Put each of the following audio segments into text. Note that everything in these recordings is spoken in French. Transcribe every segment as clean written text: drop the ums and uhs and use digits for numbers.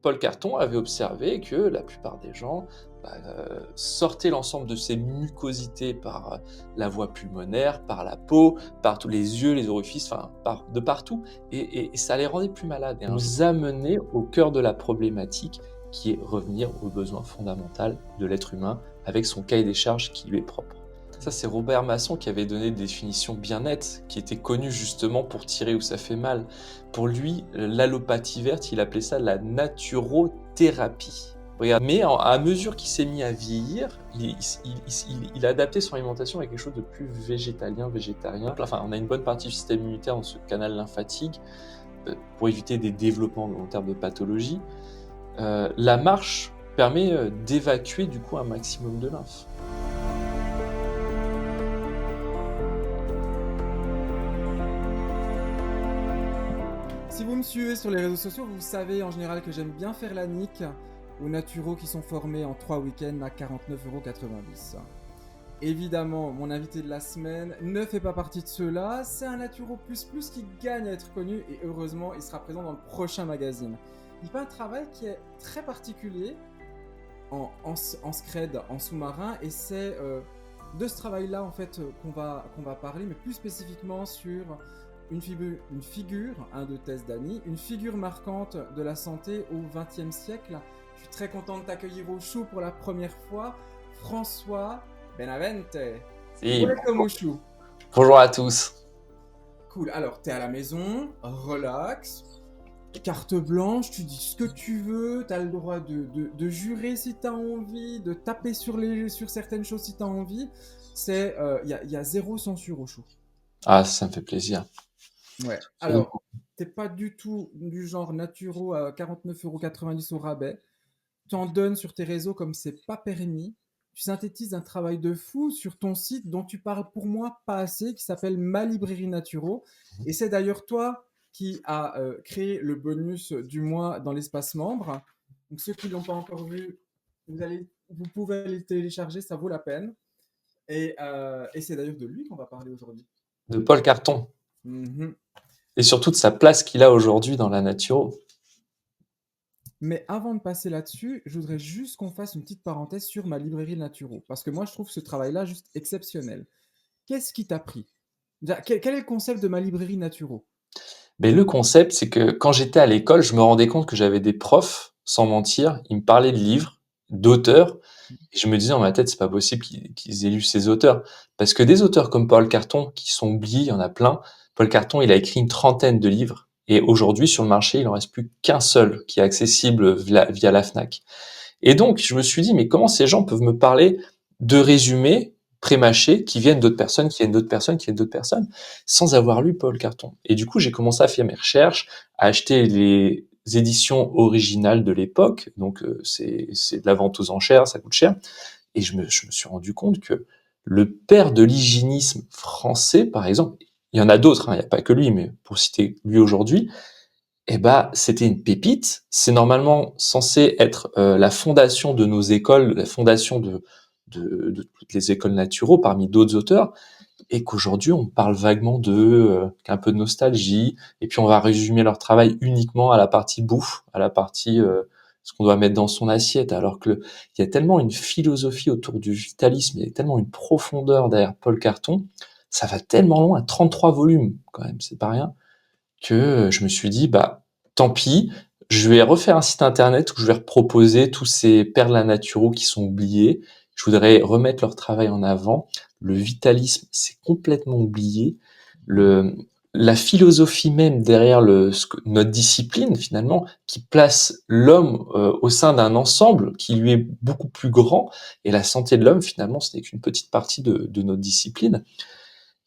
Paul Carton avait observé que la plupart des gens sortaient l'ensemble de ces mucosités par la voie pulmonaire, par la peau, par tous les yeux, les orifices, de partout, et ça les rendait plus malades. Et nous amenait au cœur de la problématique, qui est revenir aux besoins fondamentaux de l'être humain, avec son cahier des charges qui lui est propre. Ça, c'est Robert Masson qui avait donné des définitions bien nettes, qui était connu justement pour tirer où ça fait mal. Pour lui, l'allopathie verte, il appelait ça la naturothérapie. Regarde, mais à mesure qu'il s'est mis à vieillir, il a adapté son alimentation à quelque chose de plus végétalien. On a une bonne partie du système immunitaire dans ce canal lymphatique pour éviter des développements en termes de pathologie. La marche permet d'évacuer du coup un maximum de lymphe. Si vous me suivez sur les réseaux sociaux, vous savez en général que j'aime bien faire la nique aux naturaux qui sont formés en 3 week-ends à 49,90 €. Évidemment, mon invité de la semaine ne fait pas partie de ceux-là. C'est un naturo plus plus qui gagne à être connu et heureusement, il sera présent dans le prochain magazine. Il fait un travail qui est très particulier en scred, en sous-marin, et c'est de ce travail-là en fait qu'on va parler, mais plus spécifiquement sur une figure, un de thèse d'Annie, une figure marquante de la santé au XXe siècle. Je suis très content de t'accueillir au Chou pour la première fois, François Benavente. Welcome au Chou. Bonjour à tous. Cool, alors t'es à la maison, relax, carte blanche, tu dis ce que tu veux, t'as le droit de jurer si t'as envie, de taper sur certaines choses si t'as envie. Y a zéro censure au Chou. Ah, ça me fait plaisir. Ouais, alors, t'es pas du tout du genre naturo à 49,90 € au rabais. T'en donnes sur tes réseaux comme c'est pas permis. Tu synthétises un travail de fou sur ton site dont tu parles pour moi pas assez, qui s'appelle Ma Librairie Naturo. Et c'est d'ailleurs toi qui as créé le bonus du mois dans l'espace membre. Donc ceux qui l'ont pas encore vu, vous pouvez aller le télécharger, ça vaut la peine. Et c'est d'ailleurs de lui qu'on va parler aujourd'hui. De Paul Carton. Mm-hmm. Et surtout de sa place qu'il a aujourd'hui dans la naturo. Mais avant de passer là-dessus, je voudrais juste qu'on fasse une petite parenthèse sur Ma Librairie Naturo, parce que moi, je trouve ce travail-là juste exceptionnel. Qu'est-ce qui t'a pris? Quel est le concept de Ma Librairie Naturo? Mais le concept, c'est que quand j'étais à l'école, je me rendais compte que j'avais des profs, sans mentir, ils me parlaient de livres, d'auteurs, et je me disais dans ma tête, c'est pas possible qu'ils aient lu ces auteurs. Parce que des auteurs comme Paul Carton, qui sont oubliés, il y en a plein. Paul Carton, il a écrit une trentaine de livres, et aujourd'hui, sur le marché, il en reste plus qu'un seul qui est accessible via la Fnac. Et donc, je me suis dit, mais comment ces gens peuvent me parler de résumés pré-mâchés qui viennent d'autres personnes, qui viennent d'autres personnes, qui viennent d'autres personnes, sans avoir lu Paul Carton. Et du coup, j'ai commencé à faire mes recherches, à acheter les éditions originales de l'époque. Donc, c'est de la vente aux enchères, ça coûte cher. Et je me suis rendu compte que le père de l'hygiénisme français, par exemple, il y en a d'autres, il n'y a pas que lui, mais pour citer lui aujourd'hui, c'était une pépite. C'est normalement censé être la fondation de nos écoles, la fondation de toutes les écoles naturaux parmi d'autres auteurs, et qu'aujourd'hui on parle vaguement qu'un peu de nostalgie, et puis on va résumer leur travail uniquement à la partie bouffe, à la partie ce qu'on doit mettre dans son assiette, alors que il y a tellement une philosophie autour du vitalisme, il y a tellement une profondeur derrière Paul Carton, ça va tellement loin, 33 volumes quand même, c'est pas rien, que je me suis dit, tant pis, je vais refaire un site internet où je vais proposer tous ces perles naturaux qui sont oubliés. Je voudrais remettre leur travail en avant. Le vitalisme, c'est complètement oublié. La philosophie même derrière notre discipline, finalement, qui place l'homme au sein d'un ensemble qui lui est beaucoup plus grand, et la santé de l'homme, finalement, ce n'est qu'une petite partie de notre discipline.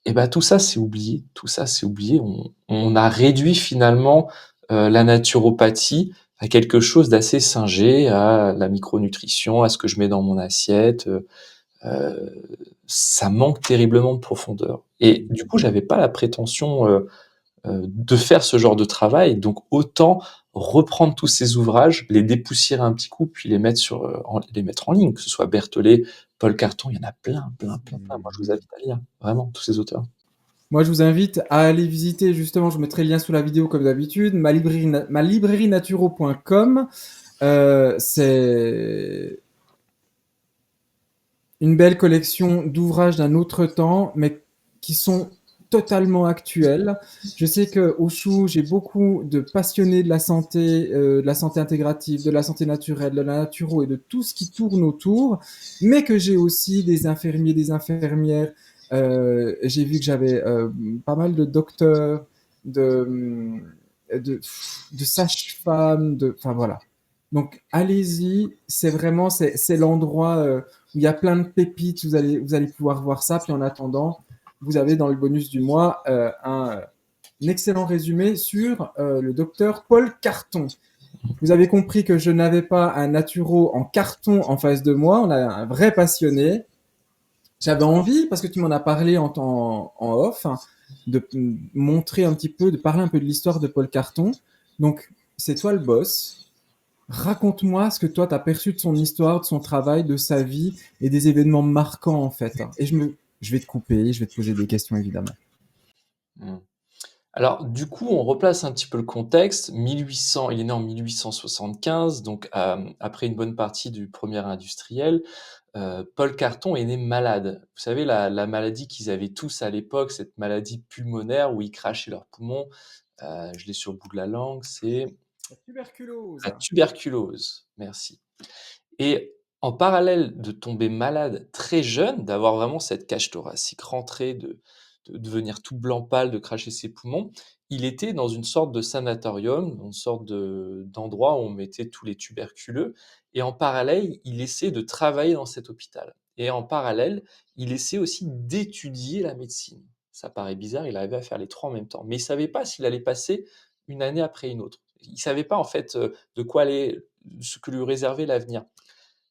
Et tout ça, c'est oublié. Tout ça, c'est oublié. On a réduit finalement la naturopathie à quelque chose d'assez singé, à la micronutrition, à ce que je mets dans mon assiette. Ça manque terriblement de profondeur. Et du coup, j'avais pas la prétention de faire ce genre de travail, donc autant reprendre tous ces ouvrages, les dépoussiérer un petit coup, puis les mettre en ligne, que ce soit Berthollet, Paul Carton, il y en a plein. Moi, je vous invite à lire, vraiment, tous ces auteurs. Moi, je vous invite à aller visiter, justement, je mettrai le lien sous la vidéo comme d'habitude, malibrairienaturo.com. C'est une belle collection d'ouvrages d'un autre temps, mais qui sont totalement actuels. Je sais qu'au CHU, j'ai beaucoup de passionnés de la santé intégrative, de la santé naturelle, de la naturo et de tout ce qui tourne autour, mais que j'ai aussi des infirmiers, des infirmières. J'ai vu que j'avais pas mal de docteurs, de, de, de sages-femmes, enfin voilà. Donc allez-y, c'est l'endroit où il y a plein de pépites, vous allez pouvoir voir ça. Puis en attendant, vous avez dans le bonus du mois un excellent résumé sur le docteur Paul Carton. Vous avez compris que je n'avais pas un naturo en carton en face de moi, on a un vrai passionné. J'avais envie, parce que tu m'en as parlé en off, hein, de montrer un petit peu, de parler un peu de l'histoire de Paul Carton. Donc, c'est toi le boss. Raconte-moi ce que toi, tu as perçu de son histoire, de son travail, de sa vie et des événements marquants, en fait. Et je vais te couper, je vais te poser des questions, évidemment. Mmh. Alors, du coup, on replace un petit peu le contexte. 1800, il est né en 1875, donc après une bonne partie du premier industriel. Paul Carton est né malade. Vous savez, la maladie qu'ils avaient tous à l'époque, cette maladie pulmonaire où ils crachaient leurs poumons, je l'ai sur le bout de la langue, c'est La tuberculose. la tuberculose. Merci. Et en parallèle de tomber malade très jeune, d'avoir vraiment cette cage thoracique rentrée, de devenir tout blanc pâle, de cracher ses poumons, il était dans une sorte de sanatorium, dans une sorte d'endroit où on mettait tous les tuberculeux et en parallèle, il essaie de travailler dans cet hôpital et en parallèle, il essaie aussi d'étudier la médecine. Ça paraît bizarre, il arrivait à faire les 3 en même temps, mais il savait pas s'il allait passer une année après une autre. Il savait pas en fait, de quoi allait ce que lui réservait l'avenir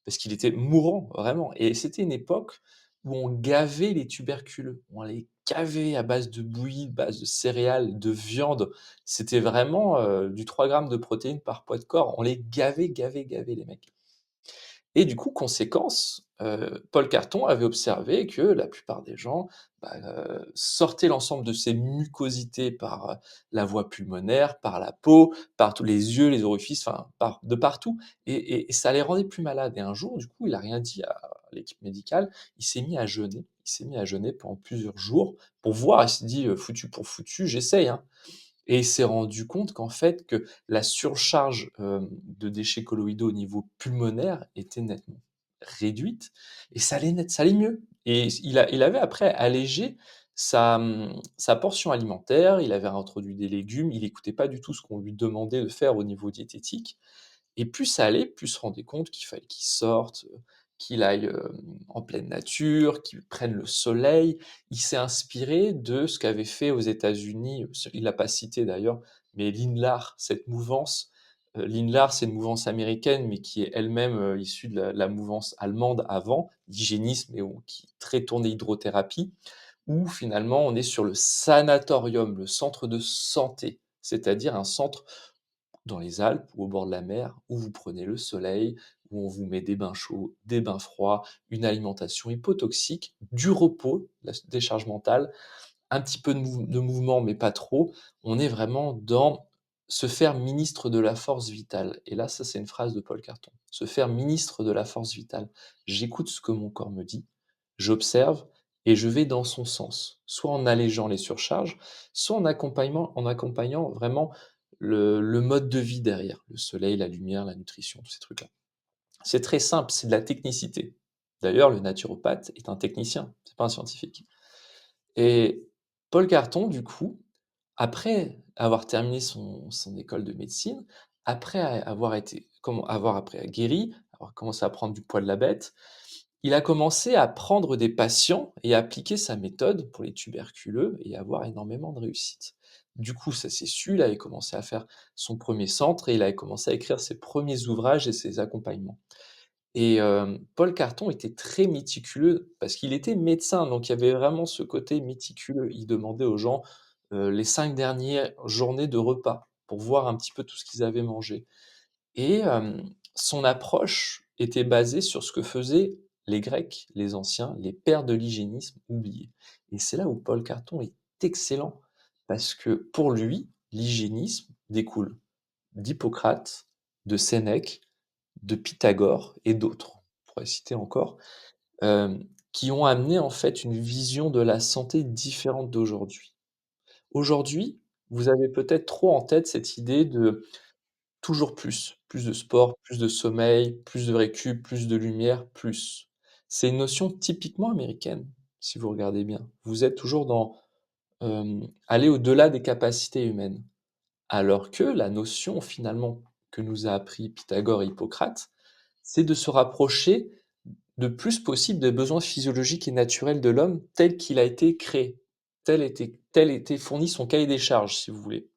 parce qu'il était mourant, vraiment. Et c'était une époque où on gavait les tuberculeux. On les gavait à base de bouillie, de base de céréales, de viande. C'était vraiment du 3 grammes de protéines par poids de corps. On les gavait, gavait, gavait, les mecs. Et du coup, conséquence, Paul Carton avait observé que la plupart des gens, sortaient l'ensemble de ces mucosités par, la voie pulmonaire, par la peau, par tous les yeux, les orifices, enfin, de partout et ça les rendait plus malades et un jour, du coup, il a rien dit à l'équipe médicale, il s'est mis à jeûner. Il s'est mis à jeûner pendant plusieurs jours pour voir. Il s'est dit: «Foutu pour foutu, j'essaye, hein». Et il s'est rendu compte qu'en fait, que la surcharge, de déchets colloïdaux au niveau pulmonaire était nettement réduite et ça allait mieux et il avait après allégé sa portion alimentaire, il avait introduit des légumes, il écoutait pas du tout ce qu'on lui demandait de faire au niveau diététique et plus ça allait, plus il se rendait compte qu'il fallait qu'il sorte, qu'il aille, en pleine nature, qu'il prenne le soleil. Il s'est inspiré de ce qu'avait fait aux États-Unis, il l'a pas cité d'ailleurs, mais l'INLAR, cette mouvance. L'INLAR, c'est une mouvance américaine, mais qui est elle-même, issue de la mouvance allemande avant, d'hygiénisme et qui très tournée hydrothérapie, où finalement on est sur le sanatorium, le centre de santé, c'est-à-dire un centre dans les Alpes ou au bord de la mer, où vous prenez le soleil, où on vous met des bains chauds, des bains froids, une alimentation hypotoxique, du repos, la décharge mentale, un petit peu de mouvement, mais pas trop. On est vraiment dans se faire ministre de la force vitale. Et là, ça, c'est une phrase de Paul Carton. Se faire ministre de la force vitale. J'écoute ce que mon corps me dit, j'observe et je vais dans son sens, soit en allégeant les surcharges, soit en accompagnant vraiment le mode de vie derrière, le soleil, la lumière, la nutrition, tous ces trucs-là. C'est très simple, c'est de la technicité. D'ailleurs, le naturopathe est un technicien, c'est pas un scientifique. Et Paul Carton, du coup, après avoir terminé son école de médecine, après avoir après guéri, avoir commencé à prendre du poids de la bête, il a commencé à prendre des patients et à appliquer sa méthode pour les tuberculeux et avoir énormément de réussite. Du coup, ça s'est su, il avait commencé à faire son premier centre et il avait commencé à écrire ses premiers ouvrages et ses accompagnements. Et Paul Carton était très méticuleux parce qu'il était médecin, donc il y avait vraiment ce côté méticuleux. Il demandait aux gens, les 5 dernières journées de repas pour voir un petit peu tout ce qu'ils avaient mangé et son approche était basée sur ce que faisaient les Grecs, les anciens, les pères de l'hygiénisme oubliés et c'est là où Paul Carton est excellent parce que pour lui, l'hygiénisme découle d'Hippocrate, de Sénèque de Pythagore et d'autres, on pourrait citer encore, qui ont amené en fait une vision de la santé différente d'aujourd'hui. Aujourd'hui, vous avez peut-être trop en tête cette idée de toujours plus, plus de sport, plus de sommeil, plus de récup, plus de lumière, plus. C'est une notion typiquement américaine, si vous regardez bien. Vous êtes toujours dans, aller au-delà des capacités humaines. Alors que la notion finalement que nous a appris Pythagore et Hippocrate, c'est de se rapprocher le plus possible des besoins physiologiques et naturels de l'homme tel qu'il a été créé, tel était fourni son cahier des charges, si vous voulez,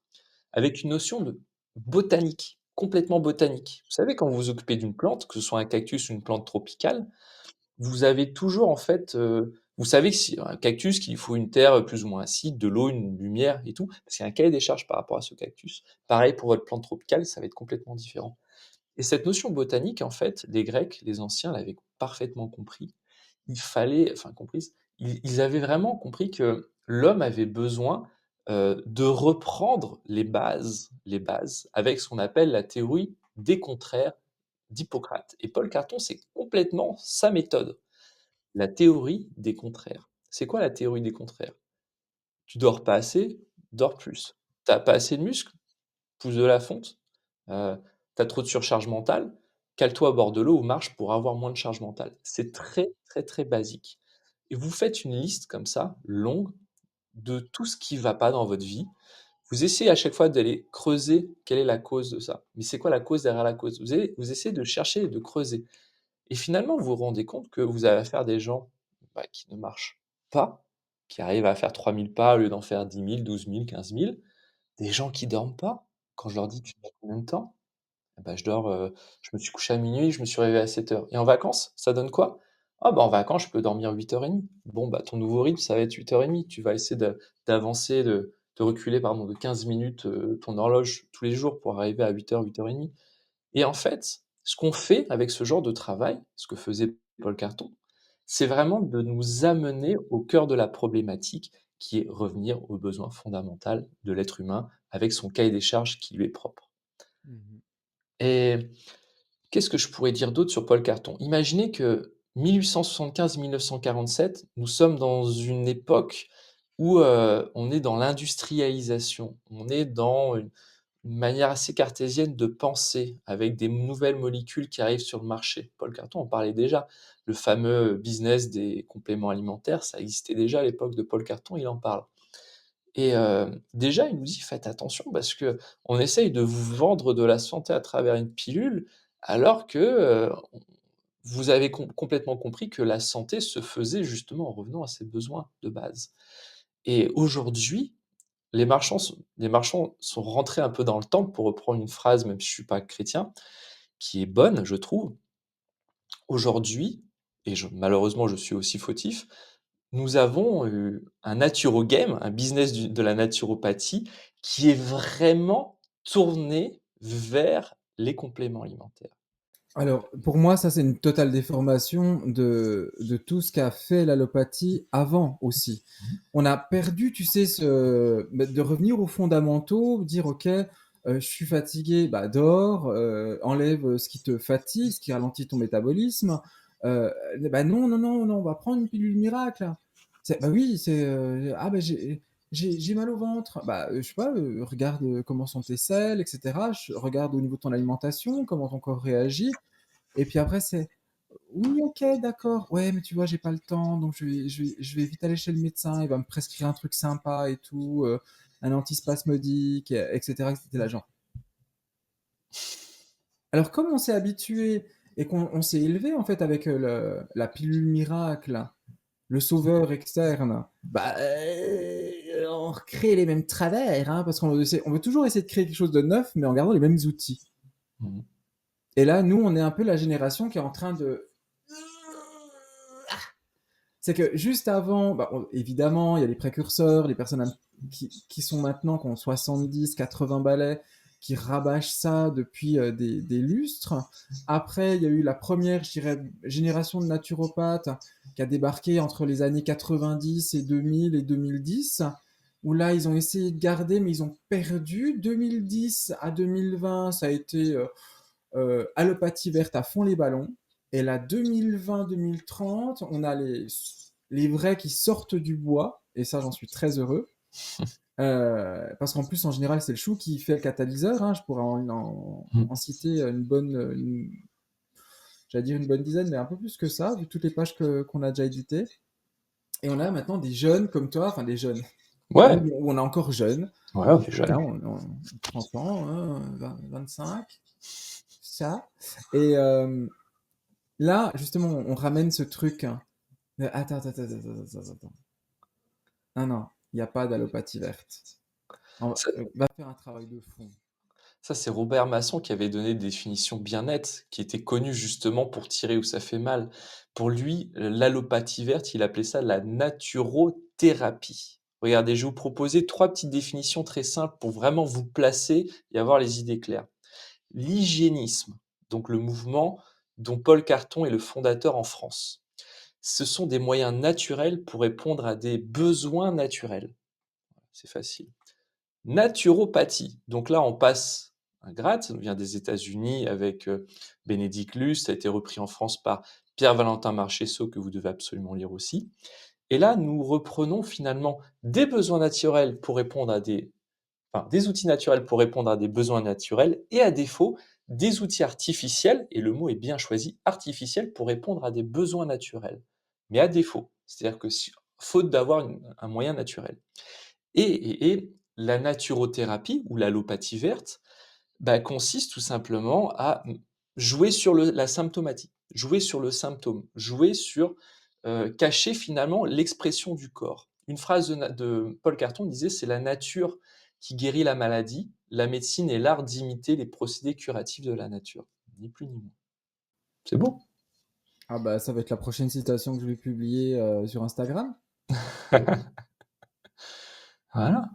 avec une notion de botanique, complètement botanique. Vous savez, quand vous vous occupez d'une plante, que ce soit un cactus ou une plante tropicale, vous avez toujours en fait, vous savez que si un cactus, qu'il faut une terre plus ou moins acide, de l'eau, une lumière et tout, parce qu'il y a un cahier des charges par rapport à ce cactus. Pareil pour votre plante tropicale, ça va être complètement différent. Et cette notion botanique, en fait, les Grecs, les anciens l'avaient parfaitement compris. Il fallait, enfin comprise, ils avaient vraiment compris que l'homme avait besoin de reprendre les bases, avec ce qu'on appelle la théorie des contraires d'Hippocrate. Et Paul Carton, c'est complètement sa méthode. La théorie des contraires. C'est quoi la théorie des contraires? Tu dors pas assez, dors plus. T'as pas assez de muscles, pousse de la fonte. Tu trop de surcharge mentale, cale-toi à bord de l'eau ou marche pour avoir moins de charge mentale. C'est très, très, très basique. Et vous faites une liste comme ça, longue, de tout ce qui va pas dans votre vie. Vous essayez à chaque fois d'aller creuser quelle est la cause de ça. Mais c'est quoi la cause derrière la cause? Vous essayez de chercher et de creuser. Et finalement, vous vous rendez compte que vous avez affaire à des gens, bah, qui ne marchent pas, qui arrivent à faire 3000 pas au lieu d'en faire 10 000, 12 000, 15 000. Des gens qui dorment pas. Quand je leur dis: «Tu dors combien de temps?» Eh bah, je me suis couché à minuit, je me suis réveillé à 7 heures. Et en vacances, ça donne quoi? Ah bah, en vacances, je peux dormir 8h30. Bon, bah, ton nouveau rythme, ça va être 8h30. Tu vas essayer d'avancer, de reculer, pardon, de 15 minutes, ton horloge tous les jours pour arriver à 8h, 8h30. Et en fait, ce qu'on fait avec ce genre de travail, ce que faisait Paul Carton, c'est vraiment de nous amener au cœur de la problématique, qui est revenir aux besoins fondamentaux de l'être humain avec son cahier des charges qui lui est propre. Mhm. Et qu'est-ce que je pourrais dire d'autre sur Paul Carton? Imaginez que 1875-1947, nous sommes dans une époque où, on est dans l'industrialisation. On est dans une manière assez cartésienne de penser, avec des nouvelles molécules qui arrivent sur le marché. Paul Carton en parlait déjà. Le fameux business des compléments alimentaires, ça existait déjà à l'époque de Paul Carton, il en parle. Et déjà, il nous dit: «Faites attention parce qu'on essaye de vous vendre de la santé à travers une pilule, alors que, vous avez complètement compris que la santé se faisait justement en revenant à ses besoins de base». Et aujourd'hui, les marchands sont rentrés un peu dans le temple, pour reprendre une phrase, même si je suis pas chrétien, qui est bonne, je trouve. Aujourd'hui, et malheureusement, je suis aussi fautif, nous avons, un naturogame, un business de la naturopathie qui est vraiment tourné vers les compléments alimentaires. Alors, pour moi, ça, c'est une totale déformation de tout ce qu'a fait l'allopathie avant aussi. On a perdu, tu sais, de revenir aux fondamentaux, dire, OK, je suis fatigué, bah, dors, enlève ce qui te fatigue, ce qui ralentit ton métabolisme. Bah non, non, non, non, on va prendre une pilule miracle. Bah oui, ah, bah j'ai mal au ventre. Bah, je sais pas, regarde comment sont tes selles, etc. Regarde au niveau de ton alimentation, comment ton corps réagit. Et puis après, c'est oui, ok, d'accord. Ouais, mais tu vois, j'ai pas le temps, donc je vais vite aller chez le médecin. Il va me prescrire un truc sympa et tout, un antispasmodique, etc. C'était la genre. Alors, comme on s'est habitué et qu'on s'est élevé en fait avec la pilule miracle, le sauveur externe, bah, on recrée les mêmes travers, hein, parce on veut toujours essayer de créer quelque chose de neuf, mais en gardant les mêmes outils. Mmh. Et là, nous, on est un peu la génération qui est en train de c'est que juste avant, bah, évidemment, il y a les précurseurs, les personnes qui sont maintenant, qui ont 70, 80 balais, qui rabâchent ça depuis des lustres. Après, il y a eu la première, je dirais, génération de naturopathes qui a débarqué entre les années 90 et 2000 et 2010, où là, ils ont essayé de garder, mais ils ont perdu. 2010 à 2020, ça a été allopathie verte à fond les ballons. Et là, 2020-2030, on a les vrais qui sortent du bois. Et ça, j'en suis très heureux. Parce qu'en plus, en général, c'est le chou qui fait le catalyseur. Hein. Je pourrais Mmh. en citer j'allais dire une bonne dizaine, mais un peu plus que ça, vu toutes les pages qu'on a déjà éditées. Et on a maintenant des jeunes comme toi, enfin des jeunes, Ouais, où on est encore jeune. ouais, on est Voilà, jeune. on 30 ans, hein, 25, ça. Et là, justement, on ramène ce truc. Hein. Attends, attends, attends, attends, attends, attends. Non, non, il n'y a pas d'allopathie verte. Ça Va faire un travail de fond. ça, c'est Robert Masson qui avait donné des définitions bien nettes, qui était connu justement pour tirer où ça fait mal. Pour lui, l'allopathie verte, il appelait ça la naturothérapie. Regardez, je vais vous proposer 3 petites définitions très simples pour vraiment vous placer et avoir les idées claires. L'hygiénisme, donc le mouvement dont Paul Carton est le fondateur en France. Ce sont des moyens naturels pour répondre à des besoins naturels. C'est facile. Naturopathie, donc là on passe un grade, ça nous vient des États-Unis avec Bénédicte Lust, ça a été repris en France par Pierre-Valentin Marchessault, que vous devez absolument lire aussi. Et là, nous reprenons finalement des besoins naturels pour répondre à des outils naturels pour répondre à des besoins naturels et à défaut, des outils artificiels, et le mot est bien choisi, artificiels pour répondre à des besoins naturels. Mais à défaut, c'est-à-dire que faute d'avoir un moyen naturel. Et la naturothérapie ou l'allopathie verte bah, consiste tout simplement à jouer sur la symptomatique, jouer sur le symptôme, jouer sur cacher finalement l'expression du corps. Une phrase de Paul Carton disait: c'est la nature qui guérit la maladie, la médecine est l'art d'imiter les procédés curatifs de la nature. Ni plus ni moins. C'est beau. Ah bah ça va être la prochaine citation que je vais publier sur Instagram. Voilà,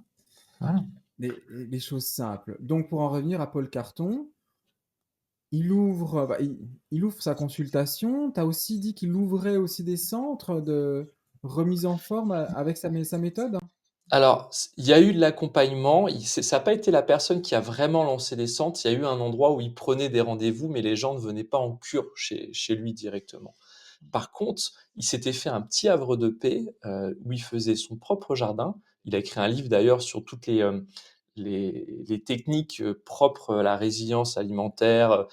voilà. Les choses simples. Donc pour en revenir à Paul Carton, il ouvre sa consultation. Tu as aussi dit qu'il ouvrait aussi des centres de remise en forme avec sa méthode. Alors, il y a eu de l'accompagnement, ça n'a pas été la personne qui a vraiment lancé les centres, il y a eu un endroit où il prenait des rendez-vous, mais les gens ne venaient pas en cure chez lui directement. Par contre, il s'était fait un petit havre de paix, où il faisait son propre jardin. Il a écrit un livre d'ailleurs sur toutes les techniques, propres à la résilience alimentaire,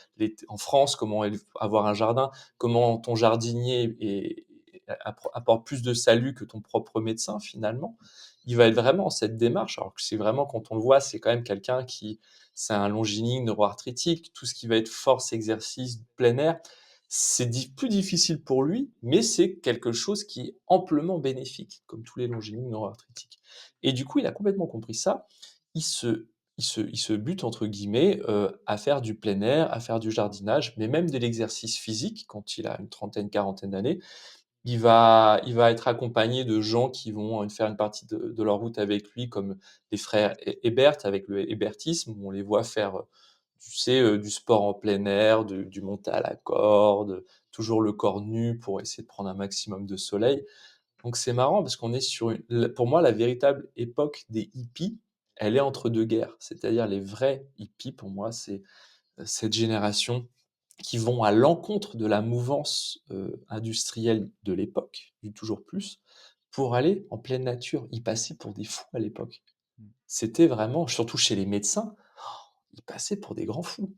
en France, comment avoir un jardin, comment ton jardinier apporte plus de salut que ton propre médecin finalement. Il va être vraiment dans cette démarche, alors que c'est vraiment quand on le voit, c'est quand même quelqu'un qui c'est un longiligne neuroarthritique, tout ce qui va être force, exercice, plein air, c'est plus difficile pour lui, mais c'est quelque chose qui est amplement bénéfique, comme tous les longilignes neuroarthritiques. Et du coup, il a complètement compris ça. Il se, il se bute, entre guillemets, à faire du plein air, à faire du jardinage, mais même de l'exercice physique, quand il a une trentaine, quarantaine d'années. Il va être accompagné de gens qui vont faire une partie de leur route avec lui, comme les frères Hébert, avec le hébertisme, où on les voit faire, tu sais, du sport en plein air, du monter à la corde, toujours le corps nu pour essayer de prendre un maximum de soleil. Donc c'est marrant parce qu'on est sur pour moi, la véritable époque des hippies, elle est entre deux guerres. C'est-à-dire les vrais hippies, pour moi, c'est cette génération qui vont à l'encontre de la mouvance industrielle de l'époque, du toujours plus, pour aller en pleine nature. Ils passaient pour des fous à l'époque. C'était vraiment, surtout chez les médecins, ils passaient pour des grands fous.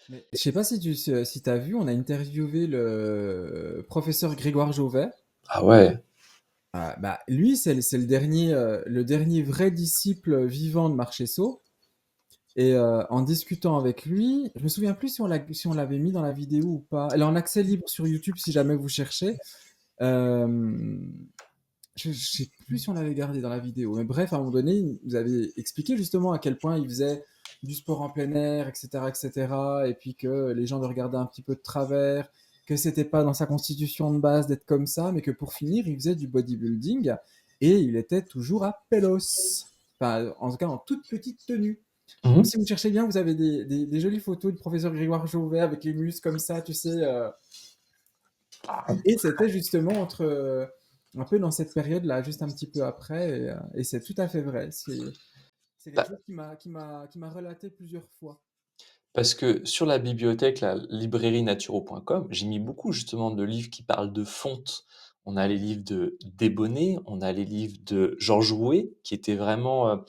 Mais je sais pas si tu as vu, on a interviewé le professeur Grégoire Jauvet. Ah ouais. Ah, bah, lui, c'est le dernier vrai disciple vivant de Marchesso. Et en discutant avec lui, je me souviens plus si on l'avait mis dans la vidéo ou pas. Elle est en accès libre sur YouTube si jamais vous cherchez. Euh, je sais plus si on l'avait gardé dans la vidéo. Mais bref, à un moment donné, il nous avait expliqué justement à quel point il faisait du sport en plein air, etc., etc. Et cetera. Et puis que les gens le regardaient un petit peu de travers, que c'était pas dans sa constitution de base d'être comme ça, mais que pour finir, il faisait du bodybuilding et il était toujours à Pelos. Enfin, en tout cas, en toute petite tenue. Donc, Mhm. si vous cherchez bien, vous avez des jolies photos du professeur Grégoire Jauvet avec les muscles comme ça, tu sais. Et c'était justement un peu dans cette période-là, juste un petit peu après. Et c'est tout à fait vrai. C'est quelque Bah, chose qui m'a relaté plusieurs fois. Parce que sur la bibliothèque, la librairie naturo.com, j'ai mis beaucoup justement de livres qui parlent de fonte. On a les livres de Desbonnet, on a les livres de Georges Rouet, qui était vraiment,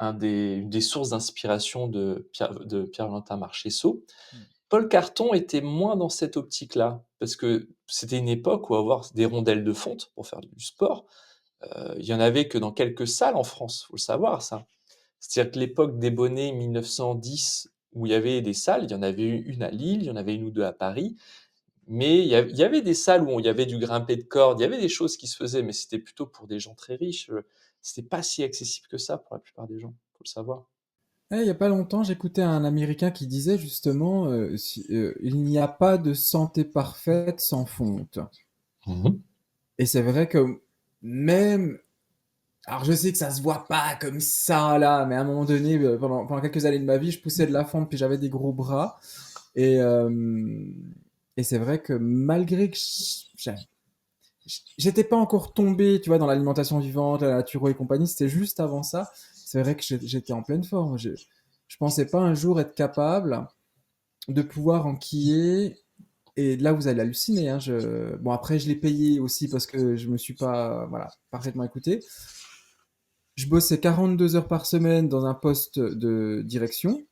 une des sources d'inspiration de Pierre-Valentin Marchessault. Mm. Paul Carton était moins dans cette optique-là, parce que c'était une époque où avoir des rondelles de fonte pour faire du sport, il y en avait que dans quelques salles en France, faut le savoir ça. C'est-à-dire que l'époque des bonnets 1910, où il y avait des salles, il y en avait eu une à Lille, il y en avait une ou deux à Paris, mais il y avait des salles où il y avait du grimpé de corde, il y avait des choses qui se faisaient, mais c'était plutôt pour des gens très riches. C'était pas si accessible que ça pour la plupart des gens, faut le savoir. Il y a pas longtemps, j'écoutais un Américain qui disait justement, il n'y a pas de santé parfaite sans fonte. Mhm. Et c'est vrai que même, alors je sais que ça se voit pas comme ça là, mais à un moment donné, pendant quelques années de ma vie, je poussais de la fonte, puis j'avais des gros bras. Et, euh, et c'est vrai que malgré que j'étais pas encore tombé, tu vois, dans l'alimentation vivante, la naturo et compagnie, c'était juste avant ça. C'est vrai que j'étais en pleine forme. Je pensais pas un jour être capable de pouvoir enquiller. Et là, vous allez halluciner. Hein, bon, après, je l'ai payé aussi parce que je me suis pas, voilà, parfaitement écouté. Je bossais 42 heures par semaine dans un poste de direction.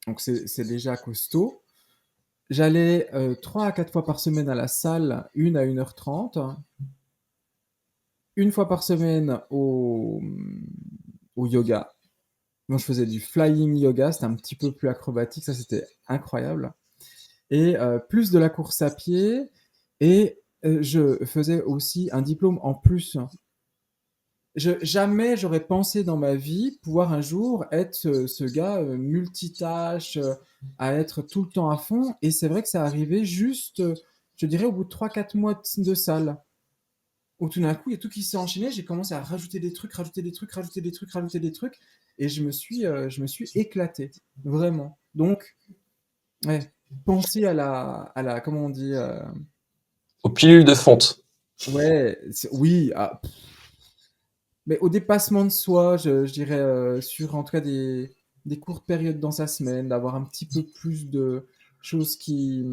Donc, c'est déjà costaud. J'allais 3 à 4 fois par semaine à la salle, 1 à 1h30. Une fois par semaine au yoga. Donc, je faisais du flying yoga, c'était un petit peu plus acrobatique, ça c'était incroyable. Et plus de la course à pied. Et je faisais aussi un diplôme en plus. Jamais j'aurais pensé dans ma vie pouvoir un jour être ce gars multitâche, à être tout le temps à fond. Et c'est vrai que ça arrivait juste, je dirais, au bout de 3 4 mois de salle. Où tout d'un coup, il y a tout qui s'est enchaîné. J'ai commencé à rajouter des trucs, rajouter des trucs, rajouter des trucs, rajouter des trucs. Et je me suis éclaté. Vraiment. Donc, ouais, pensez à la, comment on dit, Aux pilules de fonte. ouais, oui, mais au dépassement de soi, je dirais, sur en tout cas des courtes périodes dans sa semaine, d'avoir un petit peu plus de choses qui.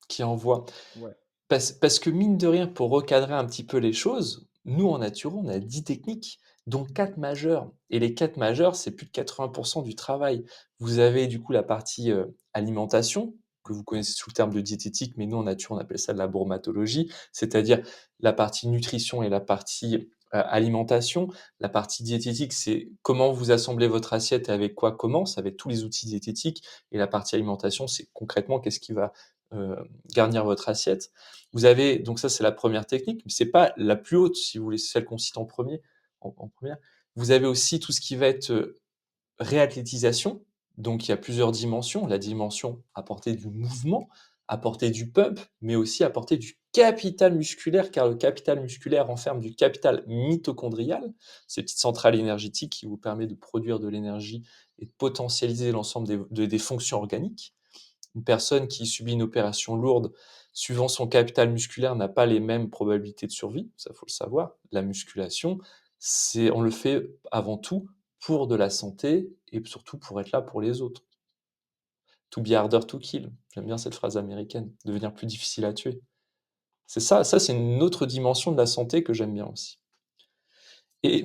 Qui envoie. Ouais. Parce que mine de rien, pour recadrer un petit peu les choses, nous en naturo, on a 10 techniques, dont 4 majeures. Et les 4 majeures, c'est plus de 80% du travail. Vous avez du coup la partie alimentation, que vous connaissez sous le terme de diététique, mais nous en nature, on appelle ça de la bromatologie, c'est-à-dire la partie nutrition et la partie alimentation. La partie diététique, c'est comment vous assemblez votre assiette et avec quoi, comment, ça va être tous les outils diététiques. Et la partie alimentation, c'est concrètement qu'est-ce qui va euh, garnir votre assiette. Vous avez, donc ça c'est la première technique, mais c'est pas la plus haute, si vous voulez, c'est celle qu'on cite en premier, en première. Vous avez aussi tout ce qui va être réathlétisation, donc il y a plusieurs dimensions. La dimension apporter du mouvement, apporter du pump, mais aussi apporter du capital musculaire, car le capital musculaire renferme du capital mitochondrial, ces petites centrales énergétiques qui vous permettent de produire de l'énergie et de potentialiser l'ensemble des fonctions organiques. Une personne qui subit une opération lourde, suivant son capital musculaire, n'a pas les mêmes probabilités de survie, ça faut le savoir. La musculation, on le fait avant tout pour de la santé et surtout pour être là pour les autres. To be harder to kill. J'aime bien cette phrase américaine, devenir plus difficile à tuer. C'est ça, c'est une autre dimension de la santé que j'aime bien aussi. Et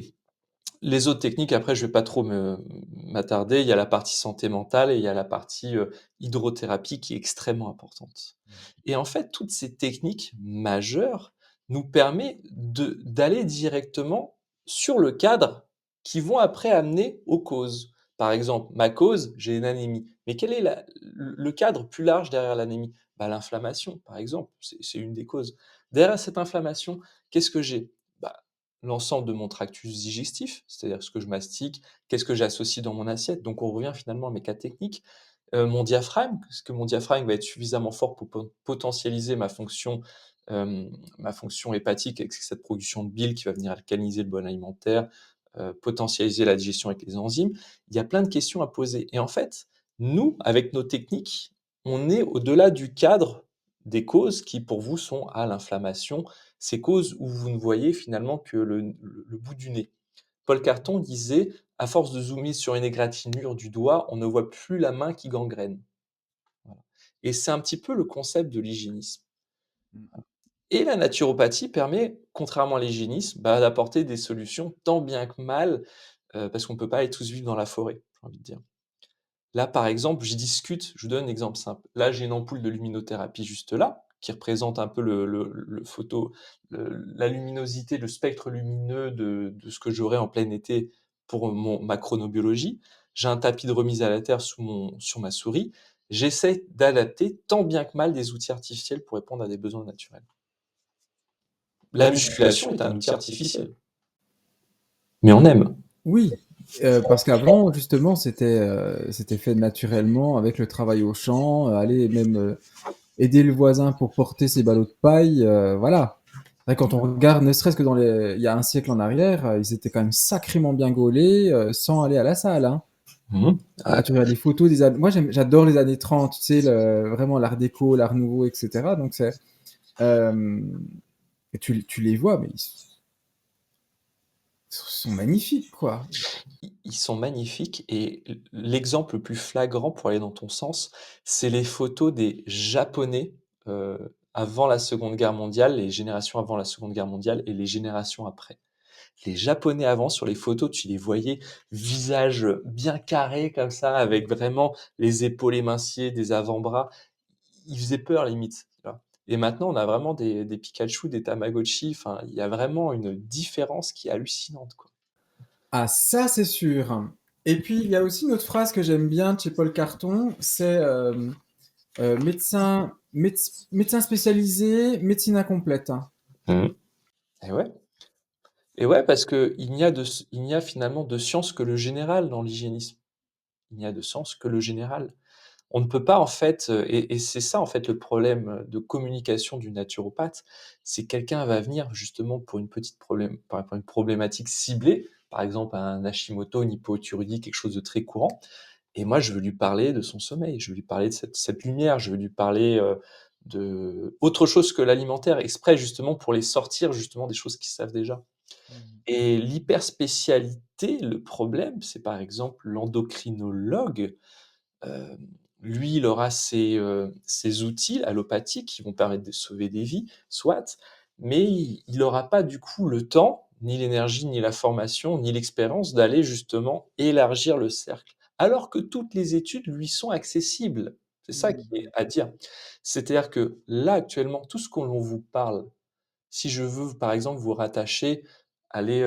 les autres techniques, après, je vais pas trop m'attarder. Il y a la partie santé mentale et il y a la partie hydrothérapie qui est extrêmement importante. Et en fait, toutes ces techniques majeures nous permettent d'aller directement sur le cadre qui vont après amener aux causes. Par exemple, ma cause, j'ai une anémie. Mais quel est le cadre plus large derrière l'anémie? Bah, l'inflammation, par exemple, c'est une des causes. Derrière cette inflammation, qu'est-ce que j'ai? Bah, l'ensemble de mon tractus digestif, c'est-à-dire ce que je mastique, qu'est-ce que j'associe dans mon assiette. Donc on revient finalement à mes cas techniques. Mon diaphragme, est-ce que mon diaphragme va être suffisamment fort pour potentialiser ma fonction hépatique avec cette production de bile qui va venir alcaliniser le bol alimentaire, potentialiser la digestion avec les enzymes. Il y a plein de questions à poser. Et en fait, nous, avec nos techniques, on est au-delà du cadre des causes qui, pour vous, sont à l'inflammation, ces causes où vous ne voyez finalement que le bout du nez. Paul Carton disait: «À force de zoomer sur une égratignure du doigt, on ne voit plus la main qui gangrène». Voilà, et c'est un petit peu le concept de l'hygiénisme. Mmh. Et la naturopathie permet, contrairement à l'hygiénisme, d'apporter des solutions tant bien que mal, parce qu'on ne peut pas aller tous vivre dans la forêt, j'ai envie de dire. Là, par exemple, je vous donne un exemple simple. Là, j'ai une ampoule de luminothérapie juste là, qui représente un peu le photo la luminosité, le spectre lumineux de ce que j'aurais en plein été pour ma chronobiologie. J'ai un tapis de remise à la terre sur ma souris. J'essaie d'adapter tant bien que mal des outils artificiels pour répondre à des besoins naturels. La musculation est un outil artificiel, mais on aime. Oui, parce qu'avant justement c'était fait naturellement avec le travail au champ, aller même, aider le voisin pour porter ses ballots de paille, voilà. Ouais, quand on regarde, ne serait-ce que il y a un siècle en arrière, ils étaient quand même sacrément bien gaulés, sans aller à la salle, hein. Mmh. Ah, tu regardes les photos des années. Moi, j'adore les années 30, tu sais, vraiment l'art déco, l'art nouveau, etc. Donc, euh, tu les vois, mais sont magnifiques, quoi. Ils sont magnifiques et l'exemple le plus flagrant pour aller dans ton sens, c'est les photos des Japonais, avant la Seconde Guerre mondiale, les générations avant la Seconde Guerre mondiale et les générations après. Les Japonais avant, sur les photos, tu les voyais, visage bien carré comme ça, avec vraiment les épaules émincées, des avant-bras. Ils faisaient peur limite, tu vois? Et maintenant, on a vraiment des Pikachu, des Tamagotchi, enfin, il y a vraiment une différence qui est hallucinante, quoi. Ah, ça, c'est sûr. Et puis, il y a aussi une autre phrase que j'aime bien de chez Paul Carton, c'est médecin spécialisé, médecine incomplète, hein. Mmh. Et ouais. Et ouais, parce il n'y a finalement de science que le général dans l'hygiénisme. Il n'y a de science que le général. On ne peut pas en fait, et c'est ça en fait le problème, de communication du naturopathe, c'est que quelqu'un va venir justement pour une petite problème pour une problématique ciblée, par exemple un Hashimoto, une hypothyroïdie, quelque chose de très courant, et moi je veux lui parler de son sommeil, je veux lui parler de cette lumière, je veux lui parler, de autre chose que l'alimentaire, exprès justement pour les sortir justement des choses qu'ils savent déjà. Mmh. Et l'hyperspécialité, le problème, c'est par exemple l'endocrinologue, hem, lui, il aura ses outils allopathiques qui vont permettre de sauver des vies, soit, mais il aura pas du coup le temps, ni l'énergie, ni la formation, ni l'expérience d'aller justement élargir le cercle. Alors que toutes les études lui sont accessibles. C'est ça qui est Mmh. à dire. C'est-à-dire que là, actuellement, tout ce que l'on vous parle, si je veux, par exemple, vous rattacher, allez,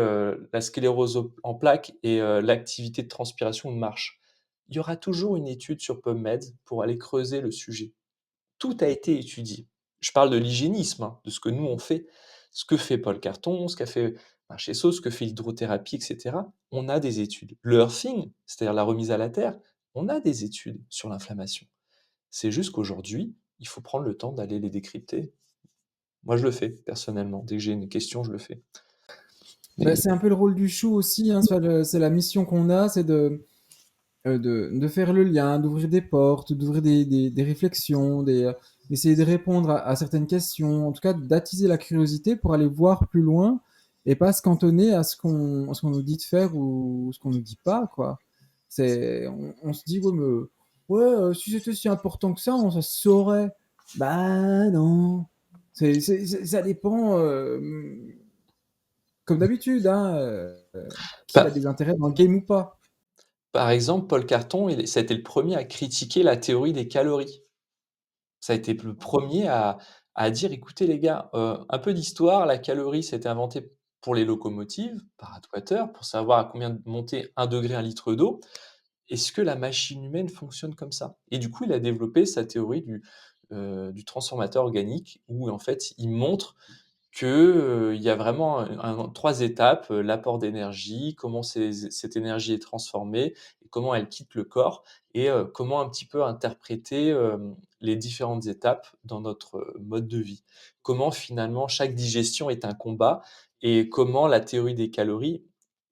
la sclérose en plaques et l'activité de transpiration ou de marche. Il y aura toujours une étude sur PubMed pour aller creuser le sujet. Tout a été étudié. Je parle de l'hygiénisme, hein, de ce que nous on fait, ce que fait Paul Carton, ce qu'a fait Marchesso, ce que fait l'hydrothérapie, et cetera. On a des études. Le earthing, c'est-à-dire la remise à la terre, on a des études sur l'inflammation. C'est juste qu'aujourd'hui, il faut prendre le temps d'aller les décrypter. Moi, je le fais personnellement. Dès que j'ai une question, je le fais. Bah, Mais c'est un peu le rôle du chou aussi, hein, c'est la mission qu'on a, c'est de faire le lien, d'ouvrir des portes, d'ouvrir des réflexions, d'essayer de répondre à certaines questions, en tout cas d'attiser la curiosité pour aller voir plus loin et pas se cantonner à ce qu'on nous dit de faire ou ce qu'on nous dit pas, quoi. On se dit, ouais, mais, ouais, si c'était si important que ça, on se saurait. Bah non. Ça dépend, comme d'habitude, hein, qui a pa des intérêts dans le game ou pas. par exemple, Paul Carton, ça a été le premier à critiquer la théorie des calories. Ça a été le premier à dire: «Écoutez les gars, un peu d'histoire, la calorie, c'était inventé pour les locomotives, par Atwater, pour savoir à combien de monter 1 degré 1 litre d'eau. Est-ce que la machine humaine fonctionne comme ça?» Et du coup, il a développé sa théorie du transformateur organique où en fait, il montre que, il y a vraiment 3 étapes, l'apport d'énergie, comment cette énergie est transformée et comment elle quitte le corps et comment un petit peu interpréter, les différentes étapes dans notre, mode de vie. Comment finalement chaque digestion est un combat et comment la théorie des calories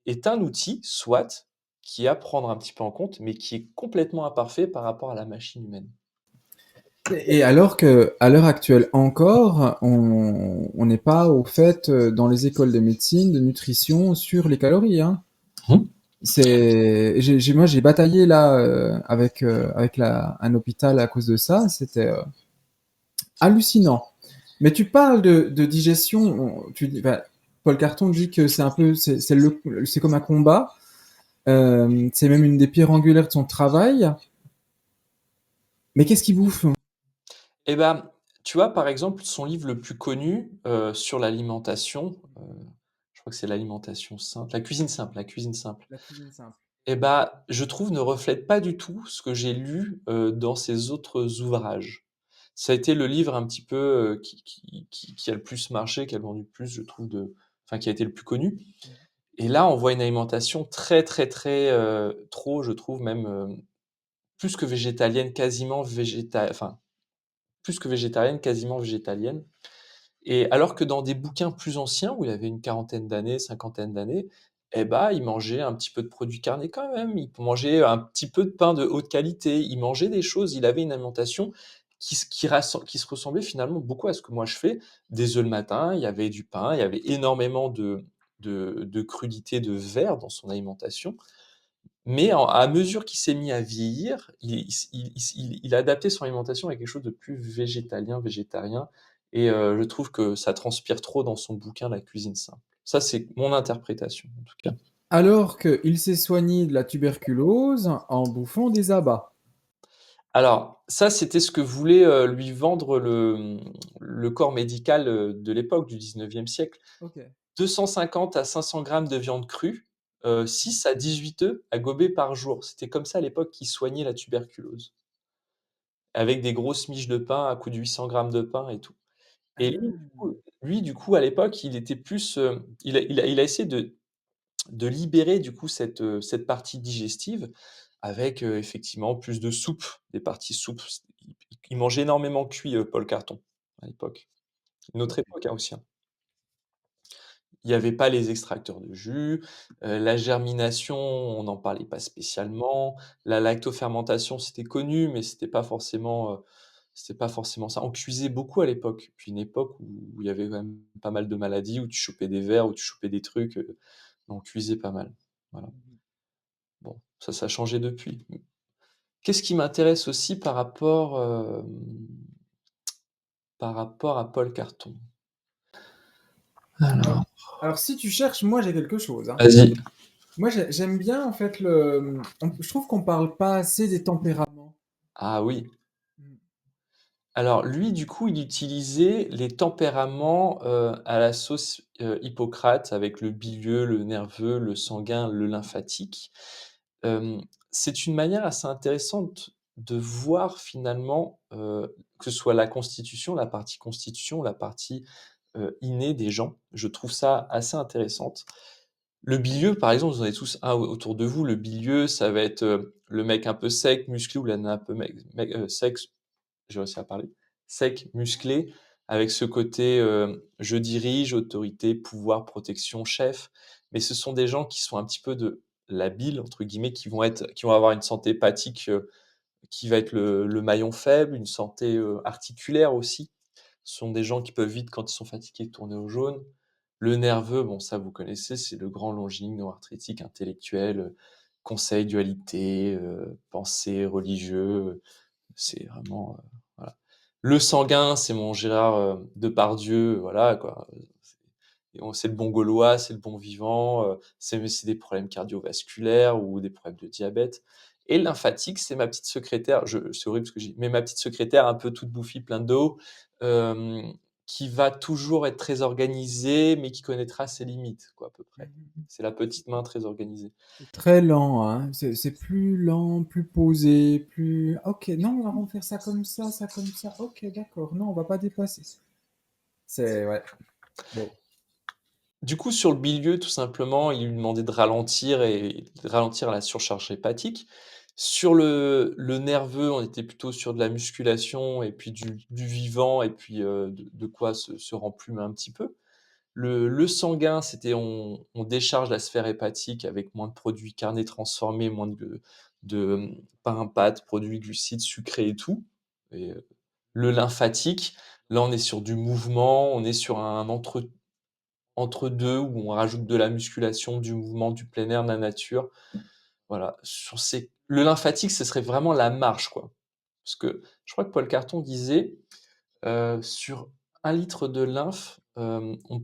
est un outil, soit, qui est à prendre un petit peu en compte, mais qui est complètement imparfait par rapport à la machine humaine. Et alors que, à l'heure actuelle encore, on n'est pas au fait dans les écoles de médecine, de nutrition sur les calories, hein. Mmh. Moi, j'ai bataillé là avec un hôpital à cause de ça. C'était hallucinant. Mais tu parles de digestion. Bah, Paul Carton dit que c'est un peu, c'est comme un combat. C'est même une des pierres angulaires de son travail. Mais qu'est-ce qu'il bouffe? Et ben, tu vois, par exemple, son livre le plus connu, sur l'alimentation, je crois que c'est l'alimentation simple, la cuisine simple. La cuisine simple. Et bah, je trouve ne reflète pas du tout ce que j'ai lu, dans ses autres ouvrages. Ça a été le livre un petit peu, qui a le plus marché, qui a vendu le plus, je trouve enfin qui a été le plus connu. Et là, on voit une alimentation très, très, très, trop, je trouve même, plus que végétalienne, quasiment enfin, plus que végétarienne, quasiment végétalienne. Et alors que dans des bouquins plus anciens, où il avait une quarantaine d'années, cinquantaine d'années, eh bah, il mangeait un petit peu de produits carnés quand même, il mangeait un petit peu de pain de haute qualité, il mangeait des choses, il avait une alimentation qui se ressemblait finalement beaucoup à ce que moi je fais. Des œufs le matin, il y avait du pain, il y avait énormément de crudités, de verre dans son alimentation. Mais à mesure qu'il s'est mis à vieillir, il a adapté son alimentation à quelque chose de plus végétalien, végétarien. Et je trouve que ça transpire trop dans son bouquin La cuisine simple. Ça, c'est mon interprétation, en tout cas. Alors qu'il s'est soigné de la tuberculose en bouffant des abats. Alors, ça, c'était ce que voulait lui vendre le corps médical de l'époque, du 19e siècle. Ok. 250 à 500 grammes de viande crue, 6 à 18 œufs à gober par jour. C'était comme ça à l'époque qu'ils soignaient la tuberculose. Avec des grosses miches de pain à coups de 800 grammes de pain et tout. Et Ah. du coup, à l'époque, il était plus, il a essayé de libérer, du coup, cette partie digestive avec, effectivement, plus de soupe, des parties soupe. Il mangeait énormément cuit, Paul Carton, à l'époque. Une autre Ok. époque, hein, aussi, hein. Il y avait pas les extracteurs de jus, la germination, on n'en parlait pas spécialement. La lactofermentation, c'était connu, mais c'était pas forcément ça. On cuisait beaucoup à l'époque, puis une époque où il y avait quand même pas mal de maladies, où tu chopais des vers, où tu chopais des trucs, on cuisait pas mal. Voilà. Bon, ça a changé depuis. Qu'est-ce qui m'intéresse aussi par rapport à Paul Carton? Alors, Alors, alors, si tu cherches, moi j'ai quelque chose, hein. vas-y. Moi j'aime bien en fait je trouve qu'on parle pas assez des tempéraments. Ah oui. Mm. Alors lui, du coup, il utilisait les tempéraments, à la sauce, Hippocrate avec le bilieux, le nerveux, le sanguin, le lymphatique. C'est une manière assez intéressante de voir finalement, que ce soit la constitution, la partie constitution, la partie, innée des gens. Je trouve ça assez intéressante. Le bilieux, par exemple, vous en avez tous un autour de vous. Le bilieux, ça va être, le mec un peu sec, musclé ou la nana un peu sec, j'ai réussi à parler, sec, musclé, avec ce côté, je dirige, autorité, pouvoir, protection, chef. Mais ce sont des gens qui sont un petit peu de «labiles» entre guillemets, qui vont avoir une santé hépatique, qui va être le maillon faible, une santé, articulaire aussi. Ce sont des gens qui peuvent vite, quand ils sont fatigués, tourner au jaune. Le nerveux, bon ça vous connaissez, c'est le grand longiligne non-arthrétique intellectuel, conseil, dualité, pensée, religieux, c'est vraiment, voilà. Le sanguin, c'est mon Gérard, Depardieu, voilà quoi, c'est le bon gaulois, c'est le bon vivant, c'est des problèmes cardiovasculaires ou des problèmes de diabète. Et le lymphatique, c'est ma petite secrétaire, c'est horrible ce que je dis, mais ma petite secrétaire un peu toute bouffie, pleine d'eau, hem, qui va toujours être très organisée, mais qui connaîtra ses limites quoi, à peu près. Mhm. C'est la petite main très organisée. C'est très lent, hein. C'est plus lent, plus posé, plus. Ok, non, on va faire ça comme ça, ça comme ça. Ok, d'accord. Non, on va pas dépasser. C'est ouais. Bon. Du coup, sur le bilieu, tout simplement, il lui demandait de ralentir la surcharge hépatique. Sur le nerveux, on était plutôt sur de la musculation et puis du vivant et puis, de quoi se remplumer un petit peu. Le sanguin, c'était on décharge la sphère hépatique avec moins de produits carnés transformés, moins pain, pâtes, produits glucides, sucrés et tout. Et le lymphatique, là, on est sur du mouvement, on est sur un entre 2 où on rajoute de la musculation, du mouvement, du plein air, de la nature. Voilà, sur ces le lymphatique, ce serait vraiment la marche, quoi. Parce que je crois que Paul Carton disait, sur 1 litre de lymphe, on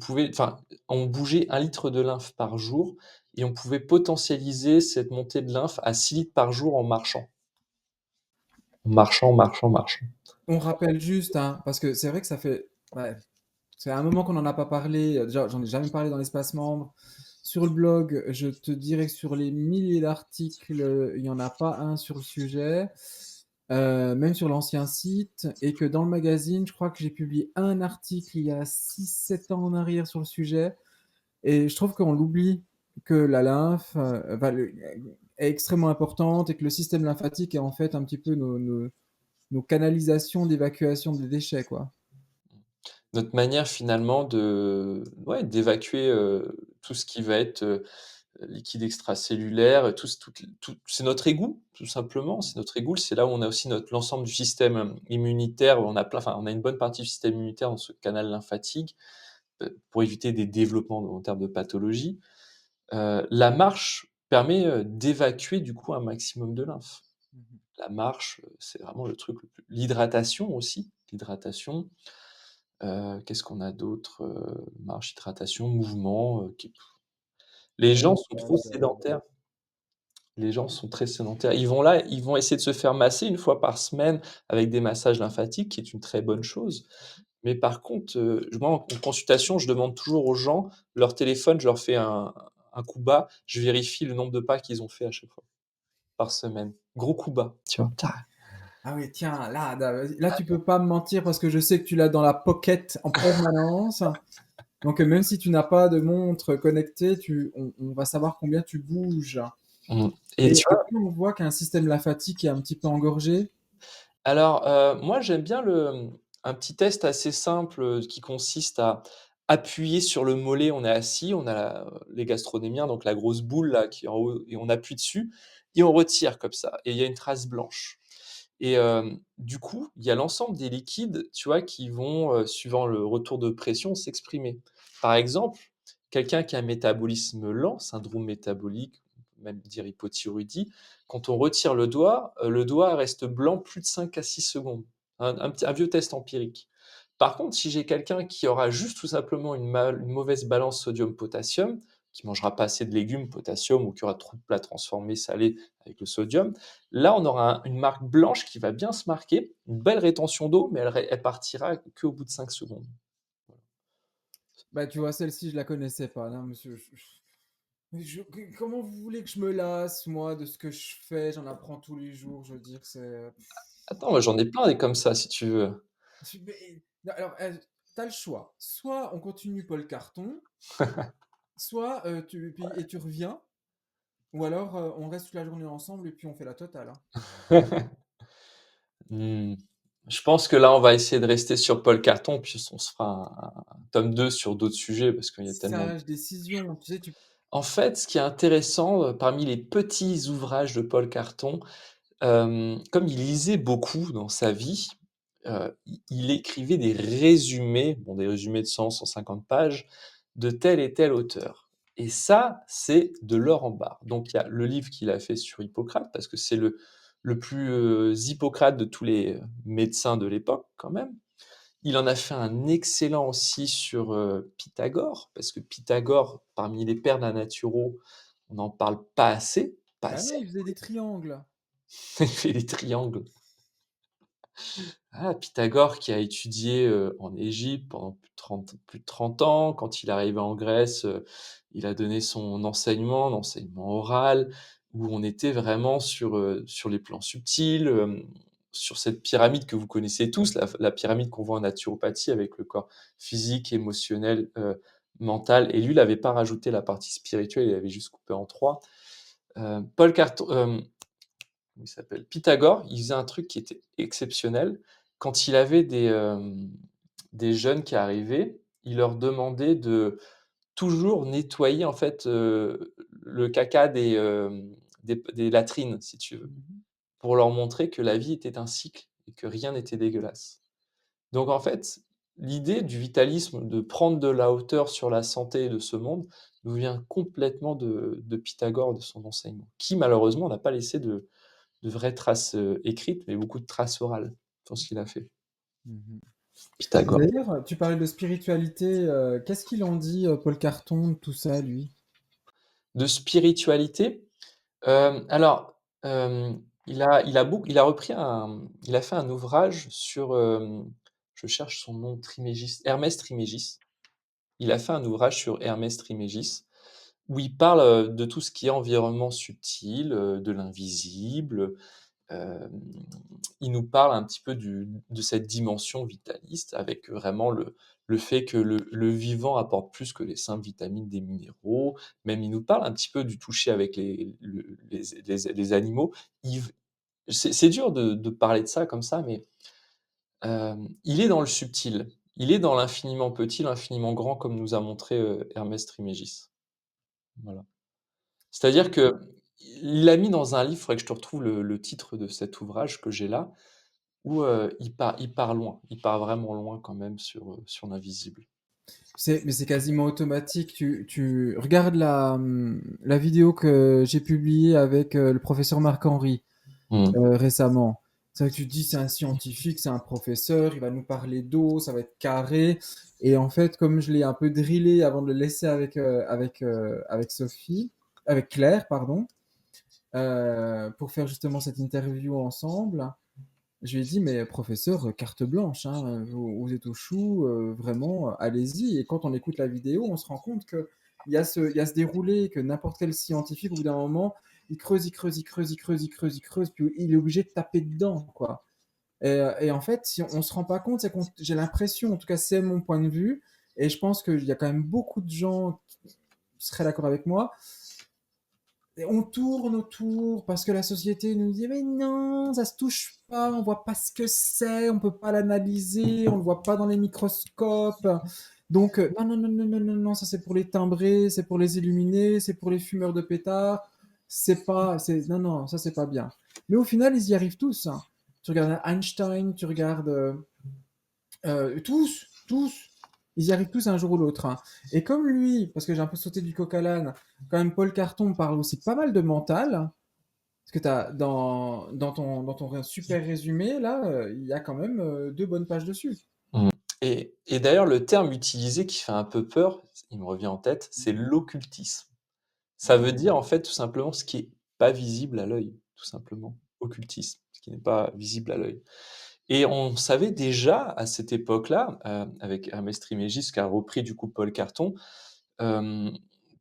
bougeait 1 litre de lymphe par jour et on pouvait potentialiser cette montée de lymphe à 6 litres par jour en marchant. En marchant, marchant, marchant. On rappelle juste, hein, parce que c'est vrai que ça fait. Ouais, c'est un moment qu'on n'en a pas parlé. Déjà, j'en ai jamais parlé dans l'espace membre. Sur le blog, je te dirais que sur les milliers d'articles, il n'y en a pas un sur le sujet, même sur l'ancien site. Et que dans le magazine, je crois que j'ai publié un article il y a 6 7 ans en arrière sur le sujet. Et je trouve qu'on l'oublie que la lymphe est extrêmement importante et que le système lymphatique est en fait un petit peu nos canalisations d'évacuation des déchets, quoi. Notre manière finalement de ouais, d'évacuer, tout ce qui va être, liquide extracellulaire, tout c'est notre égout, tout simplement. C'est notre égout, c'est là où on a aussi l'ensemble du système, immunitaire, où on a une bonne partie du système immunitaire dans ce canal lymphatique, pour éviter des développements en termes de pathologie. La marche permet, d'évacuer du coup un maximum de lymphe. Mhm. La marche, c'est vraiment le truc le plus l'hydratation aussi, qu'est-ce qu'on a d'autre? Marche, hydratation, mouvement, qui les gens sont trop Ménage, sédentaires. Les gens sont très sédentaires. Ils vont là, ils vont essayer de se faire masser 1 fois par semaine avec des massages lymphatiques, qui est une très bonne chose. Mais par contre, moi en consultation, je demande toujours aux gens leur téléphone, je leur fais un coup bas, je vérifie le nombre de pas qu'ils ont fait à chaque fois, par semaine. Gros coup bas, tu vois? Tac. ah oui, tiens, là, tu peux pas me mentir parce que je sais que tu l'as dans la pocket en permanence. Donc, même si tu n'as pas de montre connectée, on va savoir combien tu bouges. Mmh et Et tu vois? après, on voit qu'un système lymphatique est un petit peu engorgé. Alors, moi j'aime bien un petit test assez simple, qui consiste à appuyer sur le mollet. On est assis, on a les gastronémiens, donc la grosse boule là qui est en haut et on appuie dessus et on retire comme ça et il y a une trace blanche et du coup, il y a l'ensemble des liquides, tu vois, qui vont, suivant le retour de pression, s'exprimer. Par exemple, quelqu'un qui a un métabolisme lent, syndrome métabolique, on peut même dire hypothyroïdie, quand on retire le doigt reste blanc plus de 5 à 6 secondes. Un vieux test empirique. Par contre, si j'ai quelqu'un qui aura juste tout simplement une mauvaise balance sodium-potassium, qui mangera pas assez de légumes, potassium ou qui aura trop de plats transformés salés avec le sodium, là, on aura une marque blanche qui va bien se marquer, une belle rétention d'eau, mais elle partira qu'au bout de 5 secondes. Bah, tu vois, celle-ci, je la connaissais pas. Non, monsieur. Comment vous voulez que je me lasse, moi, de ce que je fais? J'en apprends tous les jours. Je veux dire, c'est. Attends, moi j'en ai plein des comme ça si tu veux. Non, alors, t'as le choix. Soit on continue Paul Carton, soit tu reviens, ou alors on reste toute la journée ensemble et puis on fait la totale, hein. Mmh. Je pense que là, on va essayer de rester sur Paul Carton, puis on se fera un tome 2 sur d'autres sujets parce qu'il y a tellement Sage décision, tu sais, tu. en fait, ce qui est intéressant, parmi les petits ouvrages de Paul Carton, comme il lisait beaucoup dans sa vie, il écrivait des résumés, bon des résumés de 100-150 pages, de tel et tel auteur et ça, c'est de l'or en barre. Donc il y a le livre qu'il a fait sur Hippocrate parce que c'est le plus, Hippocrate de tous les, médecins de l'époque quand même. Il en a fait un excellent aussi sur, Pythagore, parce que Pythagore, parmi les pères de la naturo, on n'en parle pas assez, pas Bah non, assez. il faisait des triangles. Il fait des triangles. Ah, Pythagore qui a étudié, en Égypte pendant plus de 30 ans. Quand il est arrivé en Grèce, il a donné son enseignement, l'enseignement oral, où on était vraiment sur les plans subtils, sur cette pyramide que vous connaissez tous, la pyramide qu'on voit en naturopathie avec le corps physique, émotionnel, mental et lui, il avait pas rajouté la partie spirituelle, il avait juste coupé en 3. Paul Carton, comment il s'appelle? Pythagore, il faisait un truc qui était exceptionnel. Quand il avait des jeunes qui arrivaient, il leur demandait de toujours nettoyer en fait, le caca des latrines, si tu veux, Mhm. pour leur montrer que la vie était un cycle et que rien n'était dégueulasse. Donc en fait, l'idée du vitalisme, de prendre de la hauteur sur la santé de ce monde, nous vient complètement de Pythagore, de son enseignement, qui malheureusement n'a pas laissé de vraies traces, écrites, mais beaucoup de traces orales sur ce qu'il a fait. Mhm. Et Pythagore. d'ailleurs, tu parlais de spiritualité. Qu'est-ce qu'il en dit, Paul Carton, de tout ça, lui? De spiritualité, alors, il a fait un ouvrage sur, je cherche son nom, Hermès Trismégiste. Il a fait un ouvrage sur Hermès Trismégiste, où il parle, de tout ce qui est environnement subtil, de l'invisible. Hem, il nous parle un petit peu de cette dimension vitaliste avec vraiment le fait que le vivant apporte plus que les simples vitamines, des minéraux. Même il nous parle un petit peu du toucher avec les animaux. Il v c'est dur de parler de ça comme ça, mais il est dans le subtil. Il est dans l'infiniment petit, l'infiniment grand, comme nous a montré, Hermès Trismégiste. Voilà. C'est-à-dire qu'il l'a mis dans un livre, il faudrait que je te retrouve le titre de cet ouvrage que j'ai là, où, il part loin. Il part vraiment loin quand même sur l'invisible. Mais c'est quasiment automatique. Tu regardes la vidéo que j'ai publiée avec le professeur Marc-Henri Mmh. récemment. C'est vrai que tu te dis, c'est un scientifique, c'est un professeur, il va nous parler d'eau, ça va être carré. Et en fait, comme je l'ai un peu drillé avant de le laisser avec Sophie, avec Claire, pardon, pour faire justement cette interview ensemble, je lui ai dit, mais professeur, carte blanche, hein, vous êtes au chou, vraiment, allez-y. Et quand on écoute la vidéo, on se rend compte que il y a ce déroulé, que n'importe quel scientifique, au bout d'un moment, il creuse, il creuse, il creuse, il creuse, il creuse, il creuse, puis il est obligé de taper dedans, quoi. Et en fait, si on se rend pas compte, c'est qu'on, j'ai l'impression, en tout cas, c'est mon point de vue, et je pense qu'il y a quand même beaucoup de gens qui seraient d'accord avec moi, et on tourne autour parce que la société nous dit mais non, ça se touche pas, on voit pas ce que c'est, on peut pas l'analyser, on le voit pas dans les microscopes. Donc non non non non non non non, ça c'est pour les timbrés, c'est pour les illuminés, c'est pour les fumeurs de pétards. C'est non non, ça c'est pas bien. Mais au final, ils y arrivent tous, hein. Tu regardes Einstein, tu regardes tous, ils y arrivent tous un jour ou l'autre, hein. Et comme lui, parce que j'ai un peu sauté du coq à l'âne, quand même Paul Carton parle aussi pas mal de mental, parce que t'as dans ton super résumé, là, il y a quand même 2 bonnes pages dessus. Mmh. Et d'ailleurs, le terme utilisé qui fait un peu peur, il me revient en tête, c'est l'occultisme. Ça veut dire, en fait, tout simplement, ce qui est pas visible à l'œil, tout simplement. Occultisme, ce qui n'est pas visible à l'œil. Et on savait déjà à cette époque-là, avec Hermès Trismégiste qui a repris du coup Paul Carton, hem,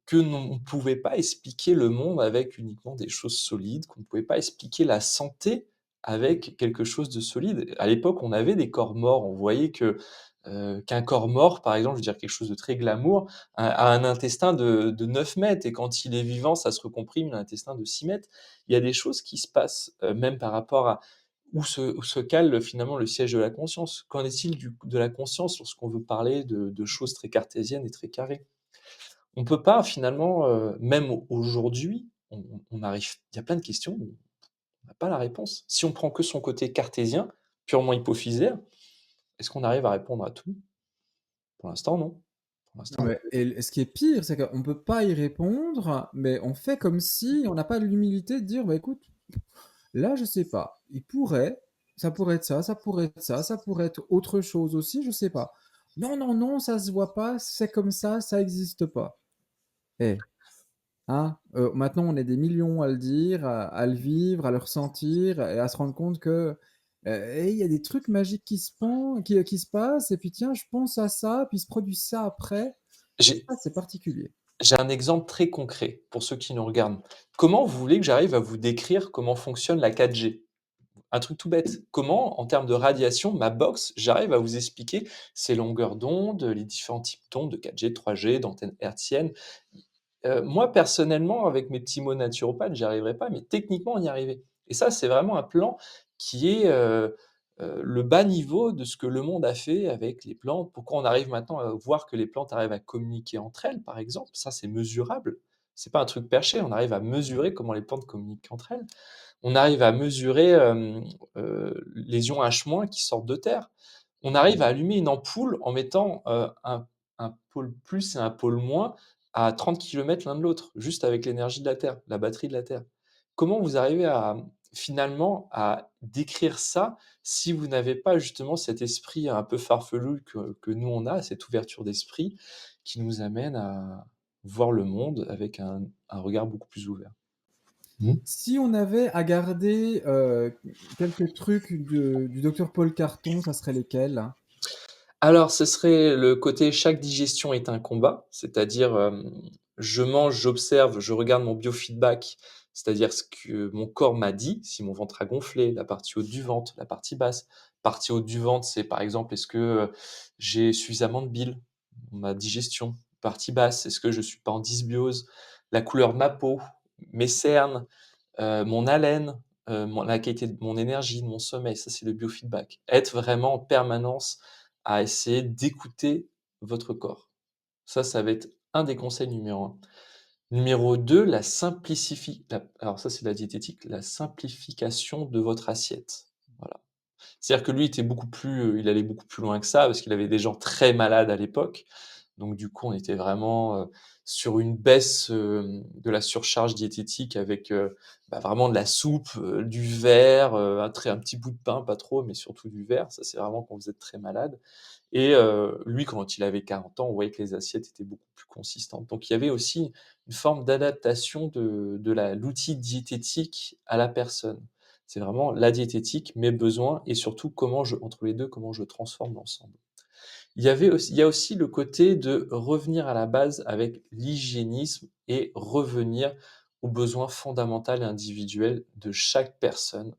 que l'on ne pouvait pas expliquer le monde avec uniquement des choses solides, qu'on ne pouvait pas expliquer la santé avec quelque chose de solide. À l'époque, on avait des corps morts, on voyait qu'un corps mort, par exemple, je veux dire quelque chose de très glamour, a un intestin de 9 mètres et quand il est vivant, ça se recomprime, il a un intestin de 6 mètres. Il y a des choses qui se passent, même par rapport à où se cale finalement le siège de la conscience. Qu'en est-il de la conscience lorsqu'on veut parler de choses très cartésiennes et très carrées? On peut pas finalement, même aujourd'hui, on arrive il y a plein de questions où on n'a pas la réponse. Si on prend que son côté cartésien, purement hypophysaire, est-ce qu'on arrive à répondre à tout? Pour l'instant, non. Pour Non, l'instant, mais, et ce qui est pire, c'est qu'on peut pas y répondre, mais on fait comme si on n'a pas l'humilité de dire, bah écoute, là je sais pas, il pourrait, ça pourrait être ça, ça pourrait être ça, ça pourrait être autre chose aussi, je sais pas. Non, non, non, ça se voit pas, c'est comme ça existe pas. Eh, hein, maintenant, on est des millions à le dire, à le vivre, à le ressentir et à se rendre compte que, il y a des trucs magiques qui se passent et puis tiens, je pense à ça, puis il se produit ça après. Et j'ai ça, c'est particulier. j'ai un exemple très concret pour ceux qui nous regardent. Comment vous voulez que j'arrive à vous décrire comment fonctionne la 4G? Un truc tout bête. Comment, en termes de radiation, ma box, j'arrive à vous expliquer ces longueurs d'onde, les différents types d'ondes de 4G, 3G, d'antennes hertziennes? Moi, personnellement, avec mes petits mots naturopathes, j'y arriverai pas, mais techniquement, on y arrivait. Et ça, c'est vraiment un plan qui est, le bas niveau de ce que le monde a fait avec les plantes. Pourquoi on arrive maintenant à voir que les plantes arrivent à communiquer entre elles, par exemple? Ça, c'est mesurable. C'est pas un truc perché, on arrive à mesurer comment les plantes communiquent entre elles. On arrive à mesurer, les ions H- qui sortent de terre. On arrive à allumer une ampoule en mettant, un pôle plus et un pôle moins à 30 kilomètres l'un de l'autre, juste avec l'énergie de la Terre, la batterie de la Terre. Comment vous arrivez à, finalement, à décrire ça, si vous n'avez pas justement cet esprit un peu farfelu que nous on a, cette ouverture d'esprit qui nous amène à voir le monde avec un regard beaucoup plus ouvert? Mmh. Si on avait à garder, quelques trucs du docteur Paul Carton, ça serait lesquels? Alors, ce serait le côté chaque digestion est un combat, c'est-à-dire, je mange, j'observe, je regarde mon biofeedback, c'est-à-dire ce que mon corps m'a dit, si mon ventre a gonflé, la partie haute du ventre, la partie basse. Partie haute du ventre, c'est par exemple, est-ce que, j'ai suffisamment de bile? Ma digestion. Partie basse, est-ce que je suis pas en dysbiose? La couleur de ma peau, mes cernes, mon haleine, la qualité de mon énergie, de mon sommeil, ça c'est le biofeedback. Être vraiment en permanence à essayer d'écouter votre corps. Ça va être un des conseils numéro un. Numéro 2, la alors ça c'est la diététique, la simplification de votre assiette. Voilà. C'est-à-dire que lui était beaucoup plus, il allait beaucoup plus loin que ça parce qu'il avait des gens très malades à l'époque. Donc du coup, on était vraiment, sur une baisse, de la surcharge diététique avec, vraiment de la soupe, du verre, un petit bout de pain, pas trop, mais surtout du verre. Ça, c'est vraiment quand vous êtes très malade et lui, quand il avait 40 ans, on voyait que les assiettes étaient beaucoup plus consistantes. Donc il y avait aussi une forme d'adaptation de l'outil diététique à la personne. C'est vraiment la diététique, mes besoins et surtout comment je entre les 2 comment je transforme l'ensemble. Il y a aussi le côté de revenir à la base avec l'hygiénisme et revenir aux besoins fondamentaux et individuels de chaque personne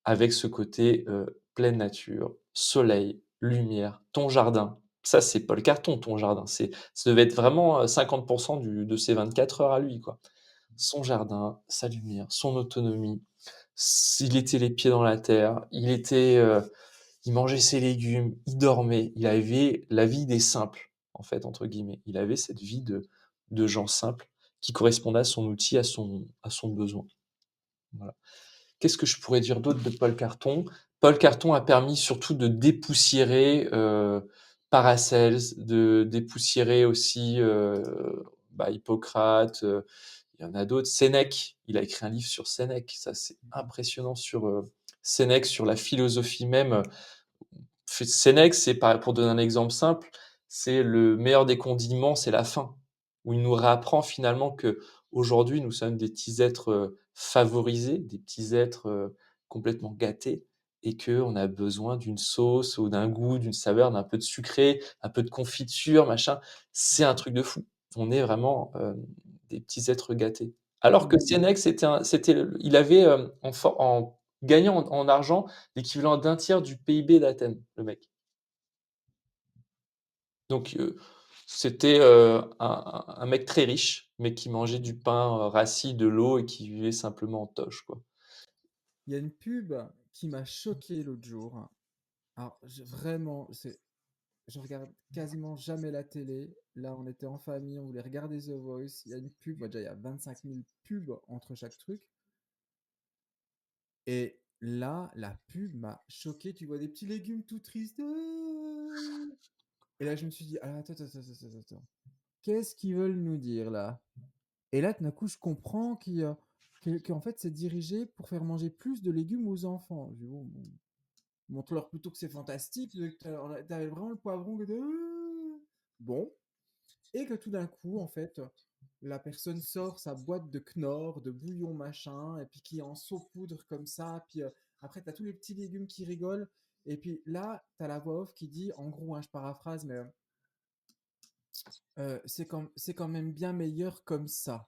avec ce côté, pleine nature, soleil, lumière, ton jardin. Ça, c'est Paul Carton, ton jardin. Ça devait être vraiment, 50 de ses 24 heures à lui, quoi. Son jardin, sa lumière, son autonomie. Il était les pieds dans la terre, il mangeait ses légumes, il dormait, il avait la vie des «simples», en fait, entre guillemets. Il avait cette vie de gens simples qui correspondait à son outil, à son besoin. Voilà. Qu'est-ce que je pourrais dire d'autre de Paul Carton? Paul Carton a permis surtout de dépoussiérer, Paracelse, de dépoussiérer aussi, Hippocrate, il y en a d'autres. Sénèque, il a écrit un livre sur Sénèque, ça c'est impressionnant sur, Sénèque, sur la philosophie même, Sénèque, c'est pas pour donner un exemple simple, c'est le meilleur des condiments, c'est la faim. Où il nous réapprend finalement qu'aujourd'hui, nous sommes des petits êtres, favorisés, des petits êtres, complètement gâtés et qu'on a besoin d'une sauce ou d'un goût, d'une saveur, d'un peu de sucré, un peu de confiture, machin. C'est un truc de fou. On est vraiment, des petits êtres gâtés. Alors que Mmh. Sénèque, il avait, en gagnant en argent l'équivalent d'un tiers du PIB d'Athènes, le mec. Donc c'était, un mec très riche, mais qui mangeait du pain, rassis, de l'eau et qui vivait simplement en toge, quoi. Il y a une pub qui m'a choqué l'autre jour. Alors vraiment, je regarde quasiment jamais la télé. Là, on était en famille, on voulait regarder The Voice. Il y a une pub, déjà il y a 25 000 pubs entre chaque truc. Et là, la pub m'a choqué. Tu vois des petits légumes tout tristes. Et là, je me suis dit, ah, attends, attends, attends, attends, attends. Qu'est-ce qu'ils veulent nous dire là? Et là, tout d'un coup, je comprends qu'en fait, c'est dirigé pour faire manger plus de légumes aux enfants. Je dis, bon, montre-leur plutôt que c'est fantastique. T'avais vraiment le poivron que bon. Et que tout d'un coup, en fait, la personne sort sa boîte de Knorr, de bouillon machin, et puis qui est en saupoudre comme ça. Puis après, tu as tous les petits légumes qui rigolent. Et puis là, tu as la voix off qui dit, en gros, hein, je paraphrase, mais c'est quand même bien meilleur comme ça.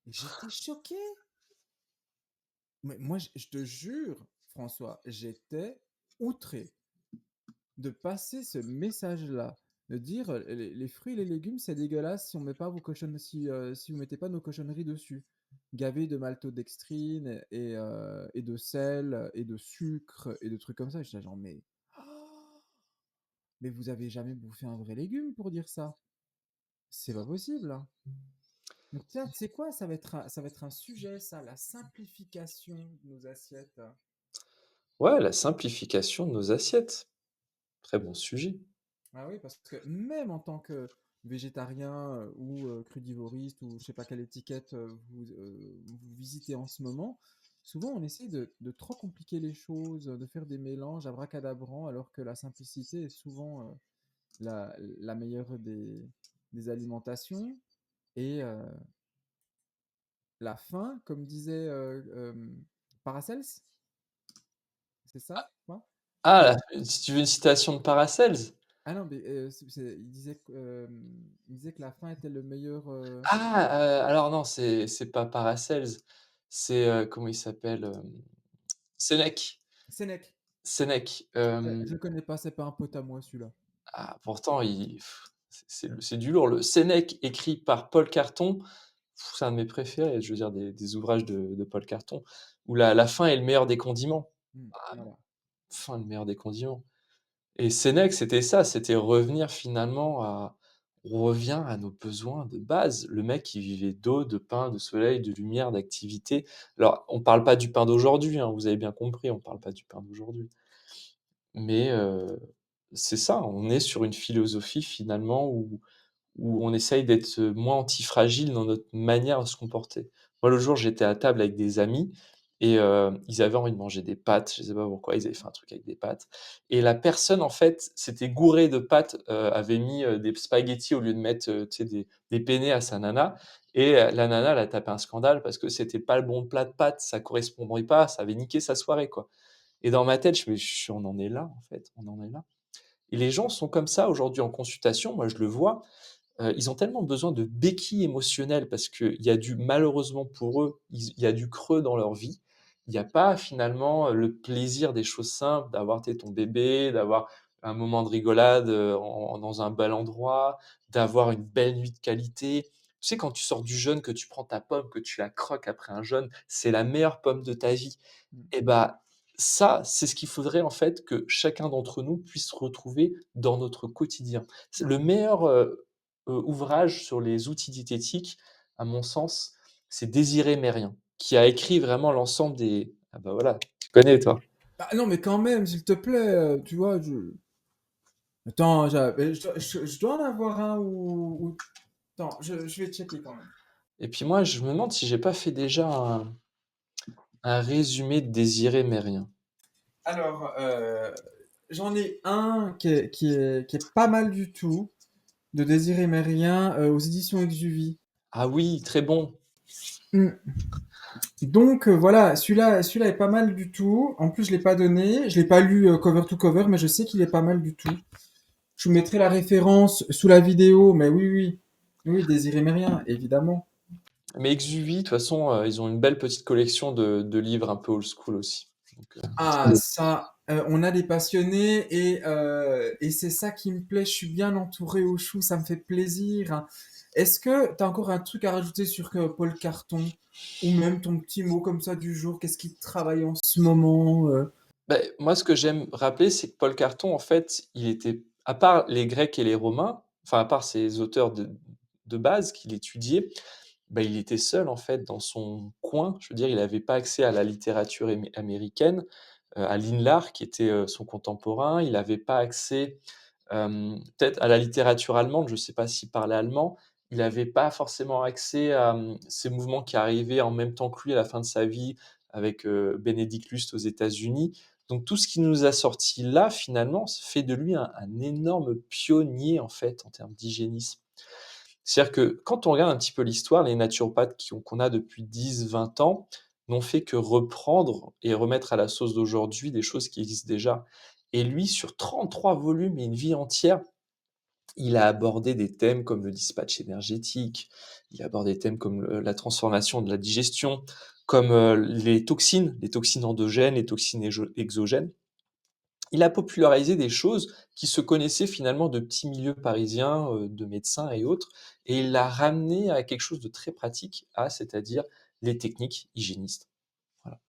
Et j'étais choqué. Mais moi, je te jure, François, j'étais outré de passer ce message-là, de dire les fruits et les légumes, c'est dégueulasse si on met pas vos cochonneries, si vous mettez pas nos cochonneries dessus. Gavés de maltodextrine et de sel et de sucre et de trucs comme ça. J'étais genre, mais vous avez jamais bouffé un vrai légume pour dire ça. C'est pas possible, hein. Donc tiens, tu sais quoi, ça va être un sujet, ça, la simplification de nos assiettes. Ouais, la simplification de nos assiettes. Très bon sujet. Ah oui, parce que même en tant que végétarien ou crudivoriste ou je sais pas quelle étiquette vous visitez en ce moment, souvent on essaye de trop compliquer les choses, de faire des mélanges abracadabrants, alors que la simplicité est souvent la meilleure des alimentations. Et la faim, comme disait Paracels, c'est ça, quoi? Ah La- là, si tu veux une citation de Paracels? Ah non, mais il disait que la faim était le meilleur. Ah, alors non, c'est pas Paracels, c'est, comment il s'appelle? Sénèque. Sénèque. Sénèque, Je connais pas, c'est pas un pote à moi celui-là. pourtant il c'est du lourd. Le Sénèque écrit par Paul Carton, c'est un de mes préférés, je veux dire des ouvrages de Paul Carton, où la faim est le meilleur des condiments. Ah, Voilà. faim, le meilleur des condiments. Et Sénèque, c'était ça, c'était revenir finalement à on revient à nos besoins de base. Le mec, il vivait d'eau, de pain, de soleil, de lumière, d'activité. Alors, on parle pas du pain d'aujourd'hui, hein, vous avez bien compris, on parle pas du pain d'aujourd'hui. Mais, c'est ça, on est sur une philosophie finalement où on essaye d'être, moins antifragile dans notre manière de se comporter. Moi, l'autre jour, j'étais à table avec des amis et ils avaient envie de manger des pâtes, je sais pas pourquoi, ils avaient fait un truc avec des pâtes et la personne, en fait, s'était gourée de pâtes, avait mis, des spaghettis au lieu de mettre, tu sais, des penne à sa nana et la nana, elle a tapé un scandale parce que c'était pas le bon plat de pâtes, ça correspondait pas, ça avait niqué sa soirée, quoi et dans ma tête, je me suis on en est là, en fait, on en est là et les gens sont comme ça aujourd'hui en consultation, moi je le vois. Ils ont tellement besoin de béquilles émotionnelles parce qu'il y a du malheureusement pour eux, il y a du creux dans leur vie. Il y a pas finalement, le plaisir des choses simples, d'avoir, tu sais, ton bébé, d'avoir un moment de rigolade, dans un bel endroit, d'avoir une belle nuit de qualité. Tu sais, quand tu sors du jeûne, que tu prends ta pomme, que tu la croques après un jeûne, c'est la meilleure pomme de ta vie. Mm. Et bah, ça, c'est ce qu'il faudrait en fait que chacun d'entre nous puisse retrouver dans notre quotidien. C'est le meilleur, ouvrage sur les outils diététiques, à mon sens, c'est Désiré Mérien, qui a écrit vraiment l'ensemble des ah bah, voilà, tu connais toi? Ah non, mais quand même, s'il te plaît, tu vois, Attends, je dois en avoir un Attends, je vais checker quand même. Et puis moi, je me demande si j'ai pas fait déjà un résumé de Désiré Mérien. Alors, j'en ai un qui est pas mal du tout, de Désiré Mérien, aux éditions Exuvie. Ah oui, très bon. Mm. Donc voilà, celui-là est pas mal du tout. En plus, je l'ai pas donné, je l'ai pas lu cover to cover, mais je sais qu'il est pas mal du tout. Je vous mettrai la référence sous la vidéo, mais oui, oui, oui, Désiré Mérien, évidemment. Mais Exuvie, de toute façon, ils ont une belle petite collection de livres un peu old school aussi. Donc, Ah, ça, on a des passionnés et c'est ça qui me plaît. Je suis bien entouré au chou, ça me fait plaisir. Est-ce que tu as encore un truc à rajouter sur Paul Carton ou même ton petit mot comme ça du jour? Qu'est-ce qui te travaille en ce moment? beh, moi, ce que j'aime rappeler, c'est que Paul Carton, en fait, il était à part les Grecs et les Romains, enfin, à part ces auteurs de base qu'il étudiait, bah, il était seul, en fait, dans son coin. Je veux dire, il n'avait pas accès à la littérature américaine, à Lindlar, qui était, son contemporain. Il n'avait pas accès, peut-être à la littérature allemande, je ne sais pas s'il parlait allemand. Il n'avait pas forcément accès à, ces mouvements qui arrivaient en même temps que lui à la fin de sa vie avec, Benedict Lust aux États-Unis. Donc tout ce qui nous a sortis là, finalement, fait de lui un énorme pionnier, en fait, en termes d'hygiénisme. C'est-à-dire que quand on regarde un petit peu l'histoire, les naturopathes qu'on a depuis 10, 20 ans n'ont fait que reprendre et remettre à la sauce d'aujourd'hui des choses qui existent déjà. Et lui, sur 33 volumes et une vie entière, il a abordé des thèmes comme le dispatch énergétique, il a abordé des thèmes comme la transformation de la digestion, comme les toxines endogènes, les toxines exogènes. Il a popularisé des choses qui se connaissaient finalement de petits milieux parisiens, de médecins et autres, et il l'a ramené à quelque chose de très pratique, c'est-à-dire les techniques hygiénistes. Voilà.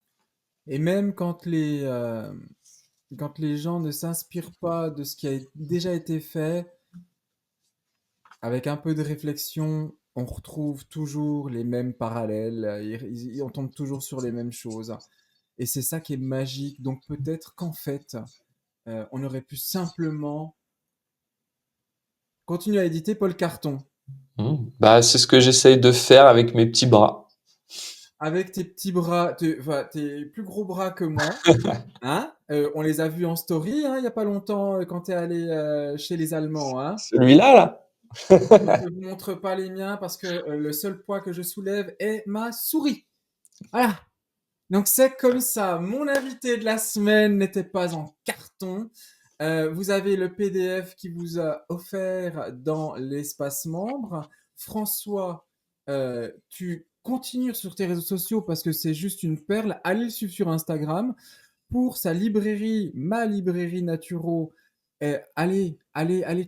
Et même quand les gens ne s'inspirent pas de ce qui a déjà été fait, avec un peu de réflexion, on retrouve toujours les mêmes parallèles, on tombe toujours sur les mêmes choses. Et c'est ça qui est magique. Donc peut-être qu'en fait, on aurait pu simplement continuer à éditer Paul Carton. Bah, c'est ce que j'essaye de faire avec mes petits bras. Avec tes petits bras, tes plus gros bras que moi. Hein, on les a vus en story, hein, il y a pas longtemps, quand tu es allé chez les Allemands. Hein. Celui-là, là. Je ne te montre pas les miens parce que le seul poids que je soulève est ma souris. Voilà. Donc c'est comme ça. Mon invité de la semaine n'était pas en carton. Vous avez le PDF qui vous a offert dans l'espace membre. François, tu continues sur tes réseaux sociaux parce que c'est juste une perle. Allez le suivre sur Instagram. Pour sa librairie, ma librairie Naturo, allez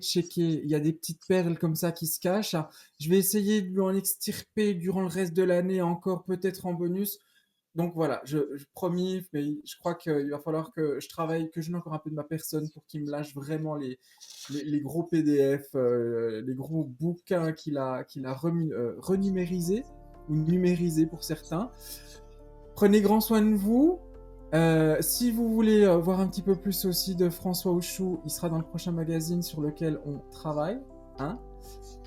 checker. Il y a des petites perles comme ça qui se cachent. Je vais essayer de lui en extirper durant le reste de l'année, encore peut-être en bonus. Donc voilà, je promis, mais je crois qu'il va falloir que je travaille, que je donne encore un peu de ma personne pour qu'il me lâche vraiment les gros PDF, les gros bouquins qu'il a renumérisés ou numérisés pour certains. Prenez grand soin de vous. Si vous voulez voir un petit peu plus aussi de François Auchou, il sera dans le prochain magazine sur lequel on travaille. Hein,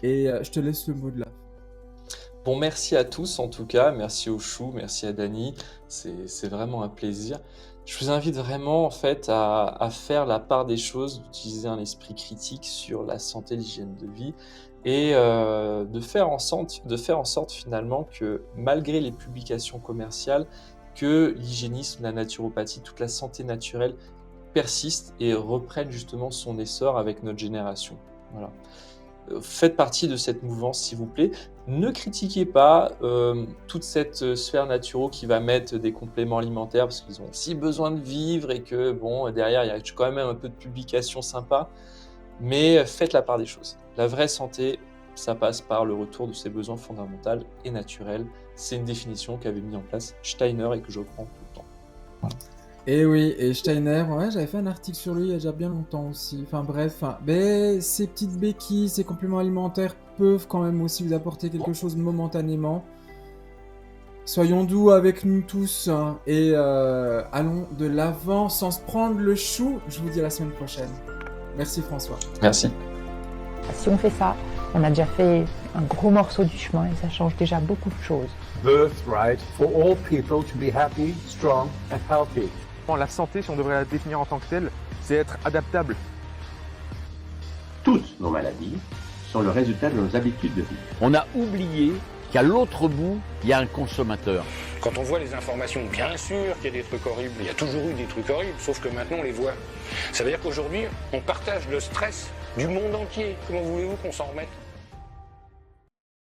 et je te laisse le mot de la fin. Bon, merci à tous en tout cas, merci Auchou, merci à Dany, c'est vraiment un plaisir. Je vous invite vraiment en fait à faire la part des choses, d'utiliser un esprit critique sur la santé, l'hygiène de vie et de faire en sorte finalement que malgré les publications commerciales, que l'hygiénisme, la naturopathie, toute la santé naturelle persiste et reprenne justement son essor avec notre génération. Voilà. Faites partie de cette mouvance, s'il vous plaît. Ne critiquez pas toute cette sphère naturo qui va mettre des compléments alimentaires parce qu'ils ont aussi besoin de vivre et que bon, derrière, il y a quand même un peu de publications sympas. Mais faites la part des choses. La vraie santé, ça passe par le retour de ses besoins fondamentaux et naturels. C'est une définition qu'avait mis en place Steiner et que je prends tout le temps. Voilà. Et oui, et Steiner, ouais, j'avais fait un article sur lui il y a déjà bien longtemps aussi. Enfin bref, mais ces petites béquilles, ces compléments alimentaires peuvent quand même aussi vous apporter quelque chose momentanément. Soyons doux avec nous tous hein, et allons de l'avant sans se prendre le chou. Je vous dis à la semaine prochaine. Merci François. Merci. Si on fait ça, on a déjà fait un gros morceau du chemin et ça change déjà beaucoup de choses. Birthright for all people to be happy, strong and healthy. La santé, si on devrait la définir en tant que telle, c'est être adaptable. Toutes nos maladies sont le résultat de nos habitudes de vie. On a oublié qu'à l'autre bout, il y a un consommateur. Quand on voit les informations, bien sûr qu'il y a des trucs horribles, il y a toujours eu des trucs horribles, sauf que maintenant on les voit. Ça veut dire qu'aujourd'hui, on partage le stress du monde entier. Comment voulez-vous qu'on s'en remette ?